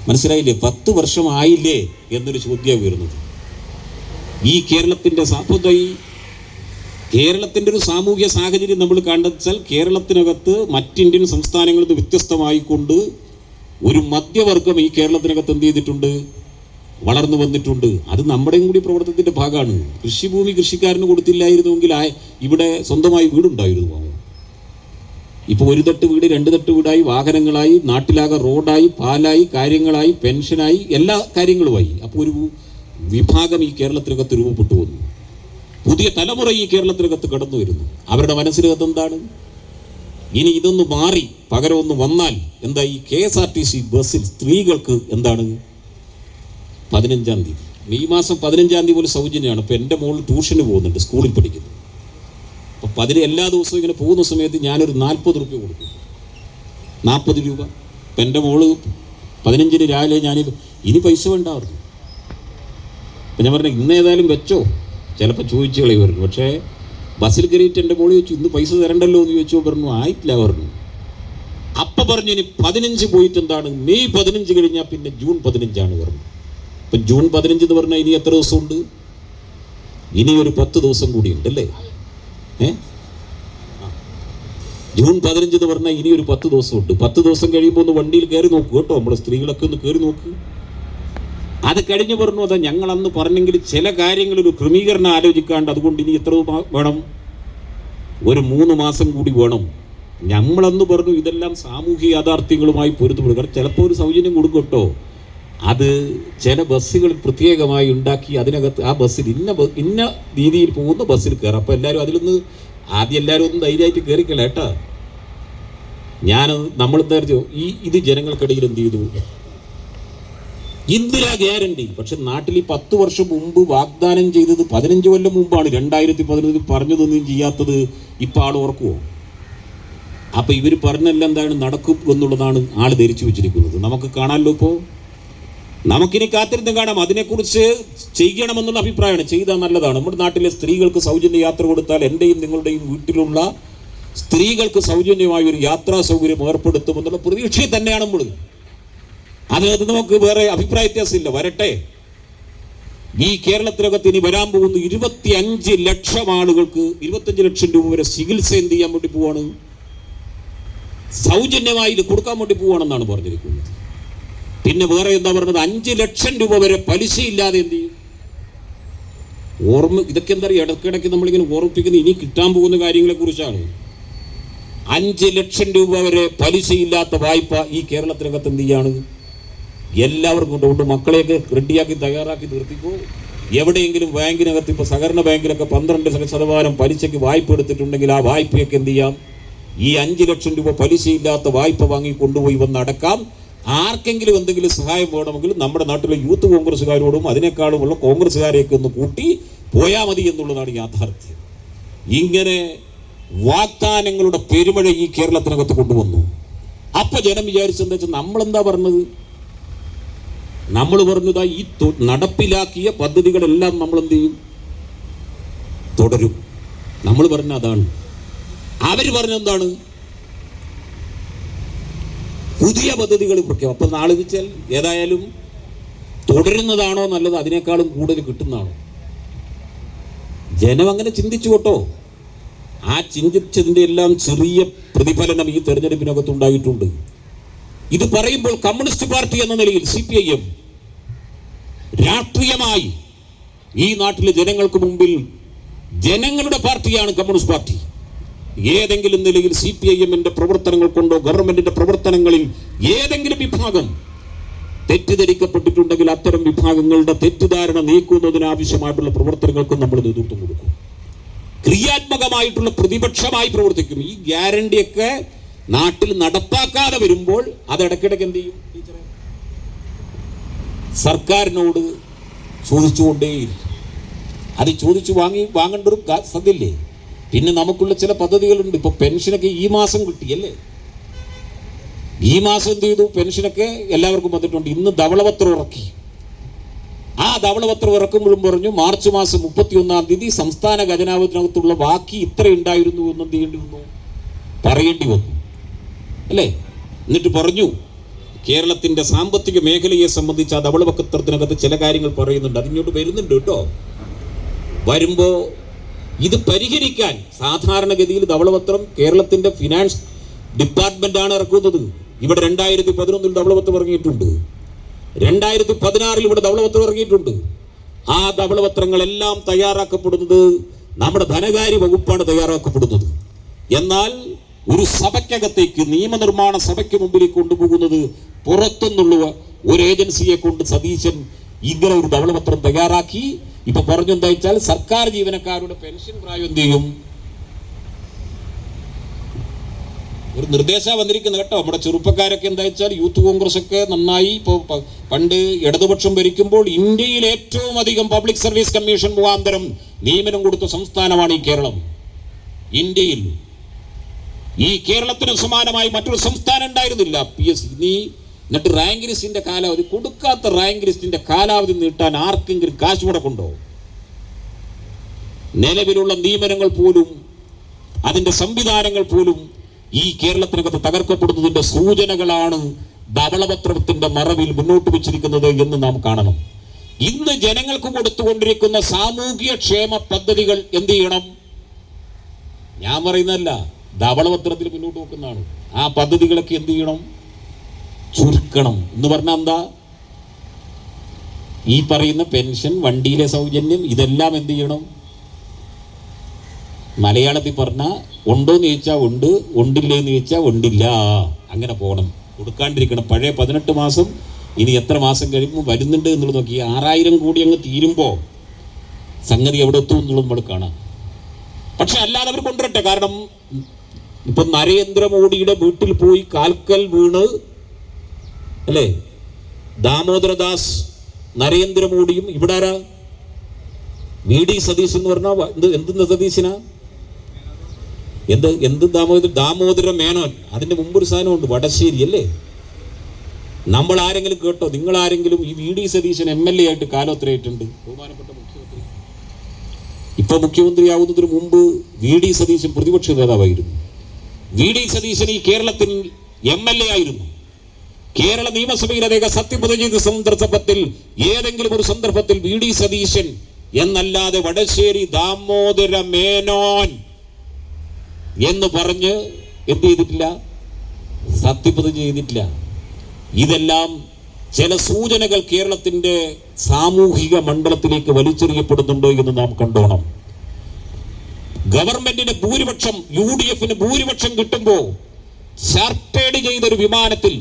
മനസ്സിലായില്ലേ? 10 വർഷമായില്ലേ എന്നൊരു ചോദ്യം വരുന്നത്. ഈ കേരളത്തിന്റെ ഒരു സാമൂഹ്യ സാഹചര്യം നമ്മൾ കണ്ടെച്ചാൽ കേരളത്തിനകത്ത് മറ്റിന്ത്യൻ സംസ്ഥാനങ്ങളിൽ നിന്ന് വ്യത്യസ്തമായിക്കൊണ്ട് ഒരു മധ്യവർഗം ഈ കേരളത്തിനകത്ത് എന്ത് ചെയ്തിട്ടുണ്ട്? വളർന്നു വന്നിട്ടുണ്ട്. അത് നമ്മുടെയും കൂടി പ്രവർത്തനത്തിന്റെ ഭാഗമാണ്. കൃഷിഭൂമി കൃഷിക്കാരന് കൊടുത്തില്ലായിരുന്നുവെങ്കിൽ ഇവിടെ സ്വന്തമായി വീടുണ്ടായിരുന്നു. ഇപ്പോൾ 1 തട്ട് വീട് 2 തട്ട് വീടായി, വാഹനങ്ങളായി, നാട്ടിലാകെ റോഡായി, പാലായി, കാര്യങ്ങളായി, പെൻഷനായി, എല്ലാ കാര്യങ്ങളുമായി. അപ്പോൾ ഒരു വിഭാഗം ഈ കേരളത്തിനകത്ത് രൂപപ്പെട്ടു വന്നു. പുതിയ തലമുറ ഈ കേരളത്തിനകത്ത് കടന്നു വരുന്നു. അവരുടെ മനസ്സിനകത്ത് എന്താണ്? ഇനി ഇതൊന്ന് മാറി പകരം ഒന്ന് വന്നാൽ എന്താ? ഈ KSRTC ബസ്സിൽ സ്ത്രീകൾക്ക് എന്താണ് 15-ാം തീയതി, ഈ മാസം 15-ാം തീയതി പോലും സൗജന്യമാണ്. ഇപ്പോൾ എൻ്റെ മോൾ ട്യൂഷന് പോകുന്നുണ്ട്, സ്കൂളിൽ പഠിക്കുന്നു. അപ്പോൾ എല്ലാ ദിവസവും ഇങ്ങനെ പോകുന്ന സമയത്ത് ഞാനൊരു 40 രൂപ കൊടുക്കും. 40 രൂപ ഇപ്പം എൻ്റെ മോള് 15-ന് രാവിലെ ഞാൻ ഇനി പൈസ വേണ്ട പറഞ്ഞു. അപ്പം ഞാൻ പറഞ്ഞു ഇന്ന് ഏതായാലും വെച്ചോ, ചിലപ്പോൾ ചോദിച്ചു കളയുമായിരുന്നു. പക്ഷേ ബസ്സിൽ കയറിയിട്ട് എൻ്റെ മോള് ചോദിച്ചു ഇന്ന് പൈസ തരണ്ടല്ലോ എന്ന് ചോദിച്ചു. പറഞ്ഞു ആയിട്ടില്ല പറഞ്ഞു. അപ്പം പറഞ്ഞു ഇനി 15 പോയിട്ട് എന്താണ്, മെയ് 15 കഴിഞ്ഞാൽ പിന്നെ ജൂൺ 15 പറഞ്ഞു. ഇപ്പം ജൂൺ 15 എന്ന് പറഞ്ഞാൽ ഇനി എത്ര ദിവസമുണ്ട്? ഇനി ഒരു 10 ദിവസം കൂടി ഉണ്ടല്ലേ? ജൂൺ 15 എന്ന് പറഞ്ഞാൽ ഇനി ഒരു 10 ദിവസമുണ്ട്. 10 ദിവസം കഴിയുമ്പോൾ ഒന്ന് വണ്ടിയിൽ കയറി നോക്കൂ കേട്ടോ, നമ്മുടെ സ്ത്രീകളൊക്കെ ഒന്ന് കയറി നോക്ക്. അത് കഴിഞ്ഞ് പറഞ്ഞു അതാ ഞങ്ങൾ അന്ന് പറഞ്ഞെങ്കിൽ ചില കാര്യങ്ങളൊരു ക്രമീകരണം ആലോചിക്കാണ്ട്, അതുകൊണ്ട് ഇനി എത്ര വേണം, ഒരു 3 മാസം കൂടി വേണം. നമ്മളന്ന് പറഞ്ഞു ഇതെല്ലാം സാമൂഹിക യാഥാർത്ഥ്യങ്ങളുമായി പൊരുത്തപ്പെടുക. കാരണം ചിലപ്പോൾ ഒരു സൗജന്യം കൊടുക്കും കേട്ടോ, അത് ചില ബസ്സുകൾ പ്രത്യേകമായി ഉണ്ടാക്കി അതിനകത്ത് ആ ബസ്സിൽ ഇന്ന രീതിയിൽ പോകുന്ന ബസ്സിൽ കയറാം. അപ്പോൾ എല്ലാവരും അതിലൊന്ന് ആദ്യം എല്ലാവരും ഒന്ന് ധൈര്യമായിട്ട് കയറിക്കല കേട്ടാ. നമ്മളെന്താ ഇത് ജനങ്ങൾക്കിടയിൽ എന്ത് ചെയ്തു, ഇന്ദിരാ ഗ്യാരണ്ടി. പക്ഷെ നാട്ടിൽ ഈ 10 വർഷം മുമ്പ് വാഗ്ദാനം ചെയ്തത് 15 കൊല്ലം മുമ്പാണ്. 2011 പറഞ്ഞതൊന്നും ചെയ്യാത്തത് ഇപ്പം ആൾ ഓർക്കുമോ? അപ്പം ഇവർ പറഞ്ഞെല്ലാം എന്താണ് നടക്കും എന്നുള്ളതാണ് ആൾ ധരിച്ചു വെച്ചിരിക്കുന്നത്. നമുക്ക് കാണാമല്ലോ. ഇപ്പോൾ നമുക്കിനി കാത്തിരുന്ന് കാണാം. അതിനെക്കുറിച്ച് ചെയ്യണമെന്നുള്ള അഭിപ്രായമാണ്. ചെയ്താൽ നല്ലതാണ്. നമ്മുടെ നാട്ടിലെ സ്ത്രീകൾക്ക് സൗജന്യ യാത്ര കൊടുത്താൽ എൻ്റെയും നിങ്ങളുടെയും വീട്ടിലുള്ള സ്ത്രീകൾക്ക് സൗജന്യമായ ഒരു യാത്രാ സൗകര്യം ഏർപ്പെടുത്തുമെന്നുള്ള പ്രതീക്ഷയിൽ തന്നെയാണ് നമ്മൾ. അതിനകത്ത് നമുക്ക് വേറെ അഭിപ്രായ വ്യത്യാസമില്ല. വരട്ടെ. ഈ കേരളത്തിനകത്ത് ഇനി വരാൻ പോകുന്ന 25 ലക്ഷം ആളുകൾക്ക് 25 ലക്ഷം രൂപ വരെ ചികിത്സ എന്ത് ചെയ്യാൻ വേണ്ടി പോവാണ്, സൗജന്യമായി കൊടുക്കാൻ വേണ്ടി പോവാണെന്നാണ് പറഞ്ഞിരിക്കുന്നത്. പിന്നെ വേറെ എന്താ പറഞ്ഞത്, 5 ലക്ഷം രൂപ വരെ പലിശയില്ലാതെ എന്ത് ചെയ്യും. ഇതൊക്കെ എന്താ പറയുക, ഇടയ്ക്കിടയ്ക്ക് നമ്മളിങ്ങനെ ഓർമ്മിപ്പിക്കുന്നത് ഇനി കിട്ടാൻ പോകുന്ന കാര്യങ്ങളെ കുറിച്ചാണ്. 5 ലക്ഷം രൂപ വരെ പലിശയില്ലാത്ത വായ്പ ഈ കേരളത്തിനകത്ത് എന്ത് ചെയ്യാണ്, എല്ലാവർക്കും കൊണ്ട് മക്കളെയൊക്കെ റെഡിയാക്കി തയ്യാറാക്കി നിർത്തിക്കോ. എവിടെയെങ്കിലും ബാങ്കിനകത്ത് ഇപ്പോൾ സഹകരണ ബാങ്കിലൊക്കെ 12% പലിശയ്ക്ക് വായ്പ എടുത്തിട്ടുണ്ടെങ്കിൽ ആ വായ്പയൊക്കെ എന്ത് ചെയ്യാം, ഈ 5 ലക്ഷം രൂപ പലിശയില്ലാത്ത വായ്പ വാങ്ങി കൊണ്ടുപോയി വന്ന് അടക്കാം. ആർക്കെങ്കിലും എന്തെങ്കിലും സഹായം വേണമെങ്കിൽ നമ്മുടെ നാട്ടിലെ യൂത്ത് കോൺഗ്രസ്സുകാരോടും അതിനേക്കാളുമുള്ള കോൺഗ്രസ്സുകാരെയൊക്കെ ഒന്ന് കൂട്ടി പോയാൽ മതി എന്നുള്ളതാണ് യാഥാർത്ഥ്യം. ഇങ്ങനെ വാഗ്ദാനങ്ങളുടെ പെരുമഴ ഈ കേരളത്തിനകത്ത് കൊണ്ടുവന്നു. അപ്പം ജനം വിചാരിച്ചെന്താ വെച്ചാൽ നമ്മളെന്താ പറഞ്ഞത്, നമ്മൾ പറഞ്ഞതാ ഈ നടപ്പിലാക്കിയ പദ്ധതികളെല്ലാം നമ്മൾ എന്ത് ചെയ്യും, തുടരും. നമ്മൾ പറഞ്ഞ അതാണ്. അവർ പറഞ്ഞെന്താണ്, പുതിയ പദ്ധതികൾ പ്രഖ്യാപിക്കും. അപ്പം നാളെ വെച്ചാൽ ഏതായാലും തുടരുന്നതാണോ നല്ലത്, അതിനേക്കാളും കൂടുതൽ കിട്ടുന്നതാണോ? ജനം അങ്ങനെ ചിന്തിച്ചു കേട്ടോ. ആ ചിന്തിച്ചതിൻ്റെ എല്ലാം ചെറിയ പ്രതിഫലനം ഈ തെരഞ്ഞെടുപ്പിനകത്തുണ്ടായിട്ടുണ്ട്. ഇത് പറയുമ്പോൾ കമ്മ്യൂണിസ്റ്റ് പാർട്ടി എന്ന നിലയിൽ CPIM രാഷ്ട്രീയമായി ഈ നാട്ടിലെ ജനങ്ങൾക്ക് മുമ്പിൽ ജനങ്ങളുടെ പാർട്ടിയാണ് കമ്മ്യൂണിസ്റ്റ് പാർട്ടി. ഏതെങ്കിലും നിലയിൽ CPIM-ന്റെ പ്രവർത്തനങ്ങൾ കൊണ്ടോ ഗവൺമെന്റിന്റെ പ്രവർത്തനങ്ങളിൽ ഏതെങ്കിലും വിഭാഗം തെറ്റിദ്ധരിക്കപ്പെട്ടിട്ടുണ്ടെങ്കിൽ അത്തരം വിഭാഗങ്ങളുടെ തെറ്റിദ്ധാരണ നീക്കുന്നതിനാവശ്യമായിട്ടുള്ള പ്രവർത്തനങ്ങൾക്കും നമ്മൾ നേതൃത്വം കൊടുക്കും. ക്രിയാത്മകമായിട്ടുള്ള പ്രതിപക്ഷമായി പ്രവർത്തിക്കും. ഈ ഗ്യാരണ്ടിയൊക്കെ നാട്ടിൽ നടപ്പാക്കാതെ വരുമ്പോൾ അത് ഇടയ്ക്കിടയ്ക്ക് എന്ത് ചെയ്യും, സർക്കാരിനോട് ചോദിച്ചുകൊണ്ടേയിരിക്കും. അത് ചോദിച്ചു വാങ്ങേണ്ട ഒരു സത്യല്ലേ. പിന്നെ നമുക്കുള്ള ചില പദ്ധതികളുണ്ട്. ഇപ്പോൾ പെൻഷനൊക്കെ ഈ മാസം കിട്ടിയല്ലേ, ഈ മാസം എന്ത് ചെയ്തു, പെൻഷനൊക്കെ എല്ലാവർക്കും വന്നിട്ടുണ്ട്. ഇന്ന് ധവളപത്രം ഇറക്കി. ആ ധവളപത്രം ഇറക്കുമ്പോഴും പറഞ്ഞു മാർച്ച് മാസം 31-ാം തീയതി സംസ്ഥാന ഖജനാവിനകത്തുള്ള ബാക്കി ഇത്ര ഉണ്ടായിരുന്നു എന്ന് എന്ത് ചെയ്യേണ്ടി വന്നു, പറയേണ്ടി വന്നു അല്ലേ. എന്നിട്ട് പറഞ്ഞു കേരളത്തിൻ്റെ സാമ്പത്തിക മേഖലയെ സംബന്ധിച്ച് ആ ധവളപത്രത്തിനകത്ത് ചില കാര്യങ്ങൾ പറയുന്നുണ്ട്. അതിങ്ങോട്ട് വരുന്നുണ്ട് കേട്ടോ. വരുമ്പോൾ ഇത് പരിഹരിക്കാൻ സാധാരണഗതിയിൽ ധവളപത്രം കേരളത്തിൻ്റെ ഫിനാൻസ് ഡിപ്പാർട്ട്മെൻറ്റാണ് ഇറക്കുന്നത്. ഇവിടെ 2011 ധവളപത്രം ഇറങ്ങിയിട്ടുണ്ട്, 2016 ഇവിടെ ധവളപത്രം ഇറങ്ങിയിട്ടുണ്ട്. ആ ധവളപത്രങ്ങളെല്ലാം തയ്യാറാക്കപ്പെടുന്നത് നമ്മുടെ ധനകാര്യ വകുപ്പാണ് തയ്യാറാക്കപ്പെടുന്നത്. എന്നാൽ ഒരു സഭയ്ക്കകത്തേക്ക്, നിയമനിർമ്മാണ സഭയ്ക്ക് മുമ്പിലേക്ക് കൊണ്ടുപോകുന്നത് പുറത്തുനിന്നുള്ള ഒരു ഏജൻസിയെ കൊണ്ട് സതീശൻ ഇങ്ങനെ ഒരു ധവളപത്രം തയ്യാറാക്കി. ഇപ്പൊ പറഞ്ഞെന്താ വെച്ചാൽ സർക്കാർ ജീവനക്കാരുടെ പെൻഷൻ പ്രായം എന്ത് ചെയ്യും, ഒരു നിർദ്ദേശം വന്നിരിക്കുന്നത് കേട്ടോ. നമ്മുടെ ചെറുപ്പക്കാരൊക്കെ എന്താ വെച്ചാൽ യൂത്ത് കോൺഗ്രസ് ഒക്കെ നന്നായി ഇപ്പോൾ പണ്ട് ഇടതുപക്ഷം ഭരിക്കുമ്പോൾ ഇന്ത്യയിൽ ഏറ്റവും അധികം പബ്ലിക് സർവീസ് കമ്മീഷൻ മുഖാന്തരം നിയമനം കൊടുത്ത സംസ്ഥാനമാണ് ഈ കേരളം. ഇന്ത്യയിൽ ഈ കേരളത്തിന് സമാനമായി മറ്റൊരു സംസ്ഥാനം ഉണ്ടായിരുന്നില്ല PSC. നീ എന്നിട്ട് റാങ്ക് ലിസ്റ്റിന്റെ കാലാവധി കൊടുക്കാത്ത റാങ്ക് ലിസ്റ്റിന്റെ കാലാവധി നീട്ടാൻ ആർക്കെങ്കിലും കാശ് മുടക്കുണ്ടോ? നിലവിലുള്ള നിയമനങ്ങൾ പോലും അതിന്റെ സംവിധാനങ്ങൾ പോലും ഈ കേരളത്തിനകത്ത് തകർക്കപ്പെടുന്നതിന്റെ സൂചനകളാണ് ധവളപത്രത്തിന്റെ മറവിൽ മുന്നോട്ട് വെച്ചിരിക്കുന്നത് എന്ന് നാം കാണണം. ഇന്ന് ജനങ്ങൾക്ക് കൊടുത്തുകൊണ്ടിരിക്കുന്ന സാമൂഹിക ക്ഷേമ പദ്ധതികൾ എന്ത് ചെയ്യണം? ഞാൻ പറയുന്നതല്ല, ധവളപത്രത്തിൽ മുന്നോട്ട് വെക്കുന്നതാണ്. ആ പദ്ധതികളൊക്കെ എന്ത് ചെയ്യണം? ചുരുക്കണം. എന്ന് പറഞ്ഞാൽ എന്താ? ഈ പറയുന്ന പെൻഷൻ, വണ്ടിയിലെ സൗജന്യം, ഇതെല്ലാം എന്ത് ചെയ്യണം? മലയാളത്തിൽ പറഞ്ഞാൽ ഉണ്ടോന്ന് ചോദിച്ചാൽ ഉണ്ട്, ഉണ്ടില്ലേന്ന് ചോദിച്ചാൽ ഉണ്ടില്ല, അങ്ങനെ പോകണം. കൊടുക്കാണ്ടിരിക്കണം. പഴയ 18 മാസം ഇനി എത്ര മാസം കഴിയുമ്പോൾ വരുന്നുണ്ട് എന്നുള്ളത് നോക്കി 6000 കോടി അങ്ങ് തീരുമ്പോൾ സംഗതി എവിടെ എത്തും എന്നുള്ളത് നമ്മൾ കാണാം. പക്ഷെ അല്ലാതെ അവർ കൊണ്ടുവരട്ടെ. കാരണം ഇപ്പൊ നരേന്ദ്രമോദിയുടെ വീട്ടിൽ പോയി കാൽക്കൽ വീണ് അല്ലേ ദാമോദരദാസ് നരേന്ദ്രമോദിയും ഇവിടെ ആരാ VD സതീശൻ എന്ന് പറഞ്ഞാൽ എന്ത് സതീശനാ? എന്ത് ദാമോദര മേനോൻ. അതിന്റെ മുമ്പൊരു സാധനമുണ്ട്, വടശ്ശേരി അല്ലേ? നമ്മൾ ആരെങ്കിലും കേട്ടോ? നിങ്ങൾ ആരെങ്കിലും ഈ VD സതീശൻ MLA ആയിട്ട് കാലോത്രയായിട്ടുണ്ട്? ബഹുമാനപ്പെട്ട മുഖ്യമന്ത്രി ഇപ്പൊ മുഖ്യമന്ത്രിയാവുന്നതിന് മുമ്പ് VD സതീശൻ പ്രതിപക്ഷ നേതാവായിരുന്നു. VD സതീശൻ ഈ കേരളത്തിൽ MLA ആയിരുന്നു. കേരള നിയമസഭയിൽ അദ്ദേഹം സത്യപ്രതിജ്ഞ ചെയ്ത സന്ദർഭത്തിൽ ഏതെങ്കിലും ഒരു സന്ദർഭത്തിൽ VD സതീശൻ എന്നല്ലാതെ വടശ്ശേരി ദാമോദര മേനോൻ എന്ന് പറഞ്ഞ് എന്ത് ചെയ്തിട്ടില്ല? സത്യപ്രതിജ്ഞ ചെയ്തിട്ടില്ല. ഇതെല്ലാം ചില സൂചനകൾ കേരളത്തിന്റെ സാമൂഹിക മണ്ഡലത്തിലേക്ക് വലിച്ചെറിയപ്പെടുന്നുണ്ടോ എന്ന് നാം കണ്ടോണം. ഗവൺമെന്റിന് ഭൂരിപക്ഷം, UDF-ന് ഭൂരിപക്ഷം കിട്ടുമ്പോൾ ചാർട്ടേഡ് ചെയ്തൊരു വിമാനത്തിൽ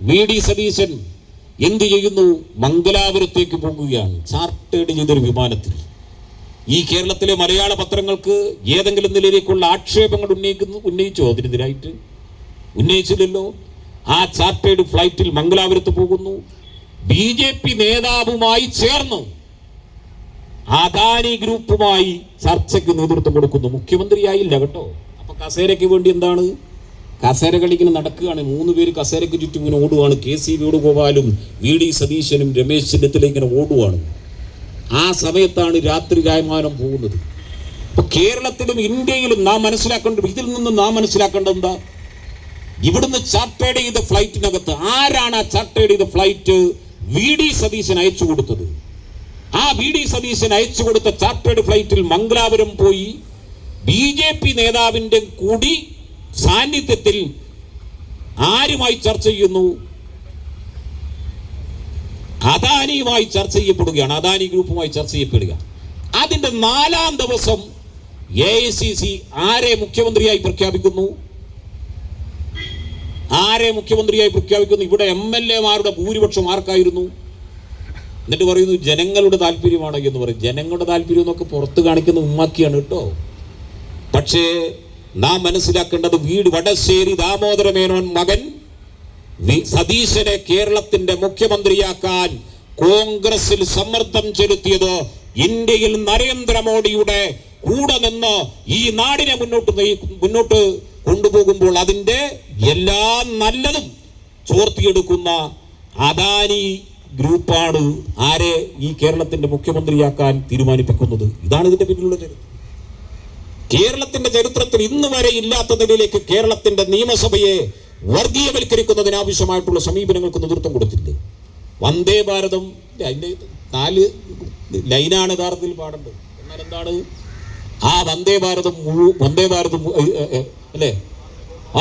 VD സതീശൻ എന്ത് ചെയ്യുന്നു? മംഗലാപുരത്തേക്ക് പോകുകയാണ്. ചാർട്ടേഡ് ചെയ്തൊരു വിമാനത്തിൽ. ഈ കേരളത്തിലെ മലയാള പത്രങ്ങൾക്ക് ഏതെങ്കിലും നിലയിലേക്കുള്ള ആക്ഷേപങ്ങൾ ഉന്നയിച്ചോ? അതിനെതിരായിട്ട് ഉന്നയിച്ചില്ലല്ലോ. ആ ചാർട്ടേഡ് ഫ്ലൈറ്റിൽ മംഗലാപുരത്ത് പോകുന്നു. BJP നേതാവുമായി ചേർന്ന് അദാനി ഗ്രൂപ്പുമായി ചർച്ചയ്ക്ക് നേതൃത്വം കൊടുക്കുന്നു. മുഖ്യമന്ത്രിയായില്ല കേട്ടോ. അപ്പൊ കസേരയ്ക്ക് വേണ്ടി എന്താണ്? കസേര കളിങ്ങനെ നടക്കുകയാണ്. 3 പേര് കസേരയ്ക്ക് ചുറ്റും ഇങ്ങനെ ഓടുവാണ്. KC വേണുഗോപാലും VD സതീശനും രമേശ് ചെന്നിത്തല ഇങ്ങനെ ഓടുവാണ്. ആ സമയത്താണ് രാത്രി രായമാനം പോകുന്നത്. അപ്പൊ കേരളത്തിലും ഇന്ത്യയിലും നാം മനസ്സിലാക്കേണ്ടത്, ഇതിൽ നിന്ന് നാം മനസ്സിലാക്കേണ്ടത് എന്താ? ഇവിടുന്ന് ചാർട്ടേഡ് ചെയ്ത ഫ്ലൈറ്റിനകത്ത് ആരാണ് ആ ചാർട്ടേഡ് ചെയ്ത ഫ്ലൈറ്റ് VD സതീശൻ അയച്ചു കൊടുത്തത്? ആ VD സതീശൻ അയച്ചു കൊടുത്ത ചാർട്ടേഡ് ഫ്ലൈറ്റിൽ മംഗലാപുരം പോയി BJP നേതാവിന്റെ കൂടി സാന്നിധ്യത്തിൽ ആരുമായി ചർച്ച ചെയ്യുന്നു? അദാനിയുമായി ചർച്ച ചെയ്യപ്പെടുകയാണ്. അദാനി ഗ്രൂപ്പുമായി ചർച്ച ചെയ്യപ്പെടുക. അതിന്റെ 4-ാം ദിവസം AICC ആരെ മുഖ്യമന്ത്രിയായി പ്രഖ്യാപിക്കുന്നു? ഇവിടെ MLA-മാരുടെ ഭൂരിപക്ഷം ആർക്കായിരുന്നു? എന്നിട്ട് പറയുന്നു ജനങ്ങളുടെ താല്പര്യമാണ് എന്ന് പറയും. ജനങ്ങളുടെ താല്പര്യം എന്നൊക്കെ പുറത്ത് കാണിക്കുന്ന ഉമ്മാക്കിയാണ് കേട്ടോ. പക്ഷേ നാം മനസ്സിലാക്കേണ്ടത് വടശ്ശേരി ദാമോദര മേനോൻ മകൻ സതീശനെ കേരളത്തിന്റെ മുഖ്യമന്ത്രിയാക്കാൻ കോൺഗ്രസിൽ സമ്മർദ്ദം ചെലുത്തിയത് ഇന്ത്യയിൽ നരേന്ദ്രമോദിയുടെ കൂടെ നിന്ന് ഈ നാടിനെ മുന്നോട്ട് കൊണ്ടുപോകുമ്പോൾ അതിന്റെ എല്ലാ നല്ലതും ചോർത്തിയെടുക്കുന്ന അദാനി ഗ്രൂപ്പാണ് ആരെ ഈ കേരളത്തിന്റെ മുഖ്യമന്ത്രിയാക്കാൻ തീരുമാനിപ്പിക്കുന്നത്. ഇതാണ് ഇതിന്റെ പിന്നിലുള്ള ചരിത്രം. കേരളത്തിന്റെ ചരിത്രത്തിൽ ഇന്ന് വരെ ഇല്ലാത്ത നിലയിലേക്ക് കേരളത്തിന്റെ നിയമസഭയെ വർഗീയവൽക്കരിക്കുന്നതിനാവശ്യമായിട്ടുള്ള സമീപനങ്ങൾക്ക് നേതൃത്വം കൊടുത്തില്ലേ? വന്ദേ ഭാരതം അതിന്റെ 4 ലൈനാണ് യഥാർത്ഥത്തിൽ പാടേണ്ടത്. എന്നാൽ എന്താണ് ആ വന്ദേ ഭാരതം അല്ലേ?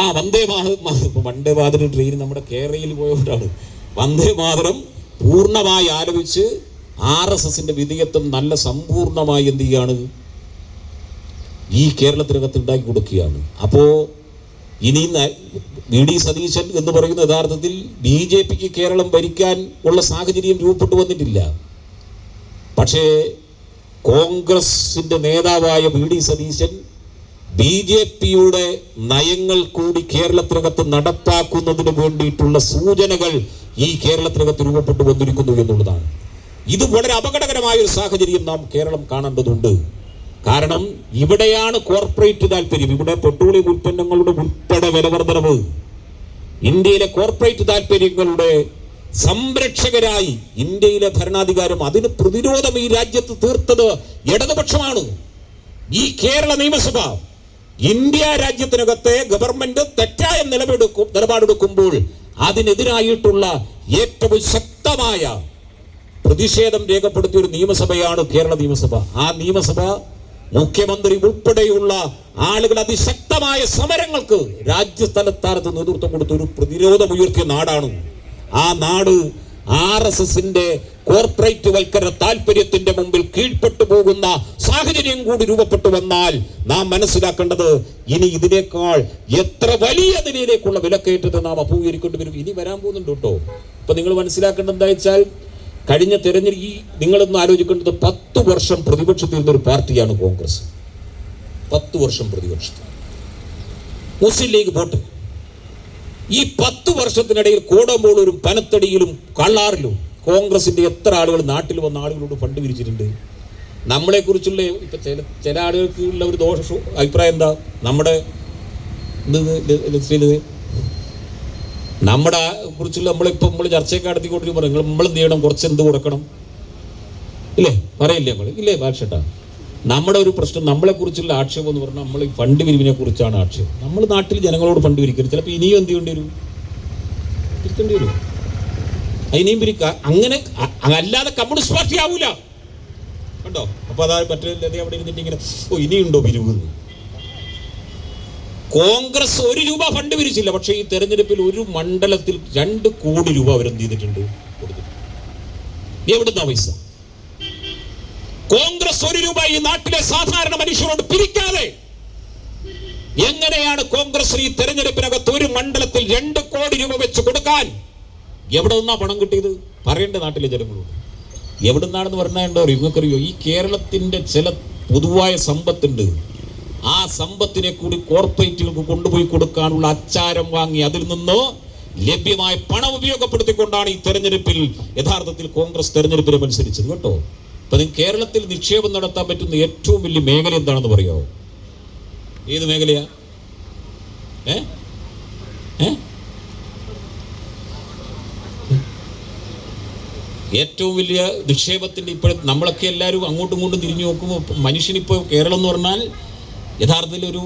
ആ വന്ദേ ഭാരത് ട്രെയിൻ നമ്മുടെ കേരളയിൽ പോയതുകൊണ്ടാണ്. വന്ദേ മാതരം പൂർണ്ണമായി ആലോചിച്ച് RSSന്റെ വിധേയത്വം നല്ല സമ്പൂർണമായി എന്ത് ചെയ്യാണ്? ഈ കേരളത്തിനകത്ത് ഉണ്ടാക്കി കൊടുക്കുകയാണ്. അപ്പോ ഇനി VD സതീശൻ എന്ന് പറയുന്ന യഥാർത്ഥത്തിൽ BJPക്ക് കേരളം ഭരിക്കാൻ ഉള്ള സാഹചര്യം രൂപപ്പെട്ടു വന്നിട്ടില്ല. പക്ഷേ കോൺഗ്രസിന്റെ നേതാവായ VD സതീശൻ BJPയുടെ നയങ്ങൾ കൂടി കേരളത്തിനകത്ത് നടപ്പാക്കുന്നതിന് വേണ്ടിയിട്ടുള്ള സൂചനകൾ ഈ കേരളത്തിനകത്ത് രൂപപ്പെട്ടു വന്നിരിക്കുന്നു എന്നുള്ളതാണ്. ഇത് വളരെ അപകടകരമായ ഒരു സാഹചര്യം നാം കേരളം കാണേണ്ടതുണ്ട്. കാരണം ഇവിടെയാണ് കോർപ്പറേറ്റ് താല്പര്യം. ഇവിടെ പെട്രോളിയം ഉൽപ്പന്നങ്ങളുടെ ഉൾപ്പെടെ വിലവർദ്ധനവ്. ഇന്ത്യയിലെ കോർപ്പറേറ്റ് താല്പര്യങ്ങളുടെ സംരക്ഷകരായി ഇന്ത്യയിലെ ഭരണാധികാരം, അതിന് പ്രതിരോധം ഈ രാജ്യത്ത് തീർത്തത് ഇടതുപക്ഷമാണ്. ഈ കേരള നിയമസഭ ഇന്ത്യ രാജ്യത്തിനകത്തെ ഗവൺമെന്റ് തെറ്റായ നിലപാടെടുക്കുമ്പോൾ അതിനെതിരായിട്ടുള്ള ഏറ്റവും ശക്തമായ പ്രതിഷേധം രേഖപ്പെടുത്തിയ ഒരു നിയമസഭയാണ് കേരള നിയമസഭ. ആ നിയമസഭ മുഖ്യമന്ത്രി ഉൾപ്പെടെയുള്ള ആളുകൾ അതിശക്തമായ സമരങ്ങൾക്ക് രാജ്യതലസ്ഥാനത്ത് നേതൃത്വം കൊടുത്ത ഒരു പ്രതിരോധമുയർത്തിയ നാടാണ്. ആ നാട് RSSന്റെ കോർപ്പറേറ്റ് വൽക്കരണ താല്പര്യത്തിന്റെ മുമ്പിൽ കീഴ്പ്പെട്ടു പോകുന്ന സാഹചര്യം കൂടി രൂപപ്പെട്ടു വന്നാൽ നാം മനസ്സിലാക്കേണ്ടത് ഇനി ഇതിനേക്കാൾ എത്ര വലിയ നിലയിലേക്കുള്ള വിലക്കയറ്റത്തെ നാം അഭിമുഖീകരിക്കേണ്ടി വരും. ഇനി വരാൻ പോകുന്നുണ്ട് കേട്ടോ. ഇപ്പൊ നിങ്ങൾ മനസ്സിലാക്കേണ്ടത് എന്താ വെച്ചാൽ, കഴിഞ്ഞ തെരഞ്ഞെടുപ്പ് നിങ്ങളൊന്ന് ആലോചിക്കേണ്ടത് 10 വർഷം പ്രതിപക്ഷത്തിരുന്ന ഒരു പാർട്ടിയാണ് കോൺഗ്രസ്. 10 വർഷം പ്രതിപക്ഷത്തിൽ മുസ്ലിം ലീഗ് പോട്ട്. ഈ 10 വർഷത്തിനിടയിൽ കോടമ്പോളൂരും പനത്തടിയിലും കള്ളാറിലും കോൺഗ്രസിന്റെ എത്ര ആളുകൾ നാട്ടിൽ വന്ന ആളുകളോട് ഫണ്ട് പിരിച്ചിട്ടുണ്ട്. നമ്മളെ കുറിച്ചുള്ള ഇപ്പൊ ചില ആളുകൾക്ക് ഉള്ള ഒരു ദോഷ അഭിപ്രായം എന്താ, നമ്മുടെ നമ്മുടെ കുറിച്ചുള്ള നമ്മൾ ചർച്ചയൊക്കെ നടത്തിക്കൊണ്ടിരിക്കുമ്പോൾ നമ്മൾ എന്ത് ചെയ്യണം, കുറച്ച് എന്ത് കൊടുക്കണം ഇല്ലേ, പറയില്ലേ നമ്മൾ ഇല്ലേ ഭാഷട്ടാ. നമ്മുടെ ഒരു പ്രശ്നം, നമ്മളെ കുറിച്ചുള്ള ആക്ഷേപം എന്ന് പറഞ്ഞാൽ നമ്മൾ ഈ ഫണ്ട് പിരിവിനെ കുറിച്ചാണ് ആക്ഷേപം. നമ്മൾ നാട്ടിൽ ജനങ്ങളോട് ഫണ്ട് പിരിക്കരുത്. ചിലപ്പോൾ ഇനിയും എന്ത് ചെയ്യേണ്ടി വരും, പിരിക്കേണ്ടി വരും. ഇനിയും പിരിക്കുക. അങ്ങനെ അല്ലാതെ കമ്മ്യൂണിസ്റ്റ് പാർട്ടി ആവൂല കണ്ടോ. അപ്പൊ അതാ മറ്റേ അവിടെ ഇരുന്നിട്ട് ഇങ്ങനെ ഇനിയുണ്ടോ പിരിവ്. കോൺഗ്രസ് 1 രൂപ ഫണ്ട് പിരിച്ചില്ല. പക്ഷേ ഈ തെരഞ്ഞെടുപ്പിൽ ഒരു മണ്ഡലത്തിൽ 2 കോടി രൂപ അവരെന്ത് ചെയ്തിട്ടുണ്ട്, കൊടുത്തിട്ടുണ്ട്. എവിടുന്ന പൈസ? കോൺഗ്രസ് 1 രൂപ ഈ നാട്ടിലെ സാധാരണ മനുഷ്യരോട് പിരിക്കാതെ എങ്ങനെയാണ് കോൺഗ്രസ് ഈ തെരഞ്ഞെടുപ്പിനകത്ത് ഒരു മണ്ഡലത്തിൽ 2 കോടി രൂപ വെച്ച് കൊടുക്കാൻ എവിടെ നിന്നാ പണം കിട്ടിയത്? പറയേണ്ട നാട്ടിലെ ജനങ്ങളോട്. എവിടെ നിന്നാണെന്ന് പറഞ്ഞാൽ നിങ്ങൾക്കറിയോ, ഈ കേരളത്തിന്റെ ചില പൊതുവായ സമ്പത്തുണ്ട്. ആ സമ്പത്തിനെ കൂടി കോർപ്പറേറ്റുകൾക്ക് കൊണ്ടുപോയി കൊടുക്കാനുള്ള അച്ചാരം വാങ്ങി അതിൽ നിന്ന് ലഭ്യമായ പണം ഉപയോഗപ്പെടുത്തിക്കൊണ്ടാണ് ഈ തെരഞ്ഞെടുപ്പിൽ യഥാർത്ഥത്തിൽ കോൺഗ്രസ് തെരഞ്ഞെടുപ്പിനെ മത്സരിച്ചത് കേട്ടോ. അപ്പൊ നിങ്ങൾക്ക് കേരളത്തിൽ നിക്ഷേപം നടത്താൻ പറ്റുന്ന ഏറ്റവും വലിയ മേഖല എന്താണെന്ന് പറയാമോ? ഏത് മേഖലയാ? ഏറ്റവും വലിയ നിക്ഷേപത്തിന്റെ ഇപ്പോൾ നമ്മളൊക്കെ എല്ലാവരും അങ്ങോട്ടും ഇങ്ങോട്ടും തിരിഞ്ഞു നോക്കുമ്പോൾ മനുഷ്യനിപ്പോൾ കേരളം എന്ന് പറഞ്ഞാൽ യഥാർത്ഥത്തിൽ ഒരു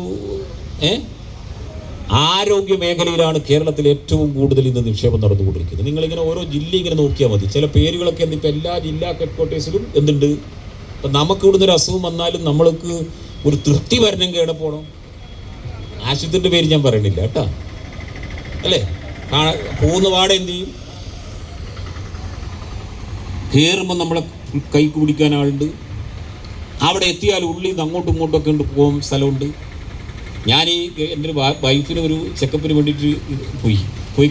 ആരോഗ്യ മേഖലയിലാണ് കേരളത്തിൽ ഏറ്റവും കൂടുതൽ ഇന്ന് നിക്ഷേപം നടന്നുകൊണ്ടിരിക്കുന്നത്. നിങ്ങളിങ്ങനെ ഓരോ ജില്ല ഇങ്ങനെ നോക്കിയാൽ മതി. ചില പേരുകളൊക്കെ ഇപ്പം എല്ലാ ജില്ലാ ഹെഡ്ക്വാർട്ടേഴ്സിലും എന്തുണ്ട്. ഇപ്പം നമുക്ക് ഇവിടുന്ന് ഒരു അസുഖം വന്നാലും നമ്മൾക്ക് ഒരു തൃപ്തി വരണമെങ്കിൽ എവിടെ പോകണം? ആശുപത്രിയുടെ പേര് ഞാൻ പറയണില്ല കേട്ടോ, അല്ലേ? പോകുന്ന പാടെ എന്ത് ചെയ്യും? കയറുമ്പോൾ നമ്മളെ കൈക്ക് പിടിക്കാൻ ആളുണ്ട്. അവിടെ എത്തിയാൽ ഉള്ളിൽ നിന്ന് അങ്ങോട്ടും ഇങ്ങോട്ടൊക്കെ ഉണ്ട് പോകും സ്ഥലമുണ്ട്. ഞാൻ എൻ്റെ വൈഫിന് ഒരു ചെക്കപ്പിന് വേണ്ടിയിട്ട് പോയി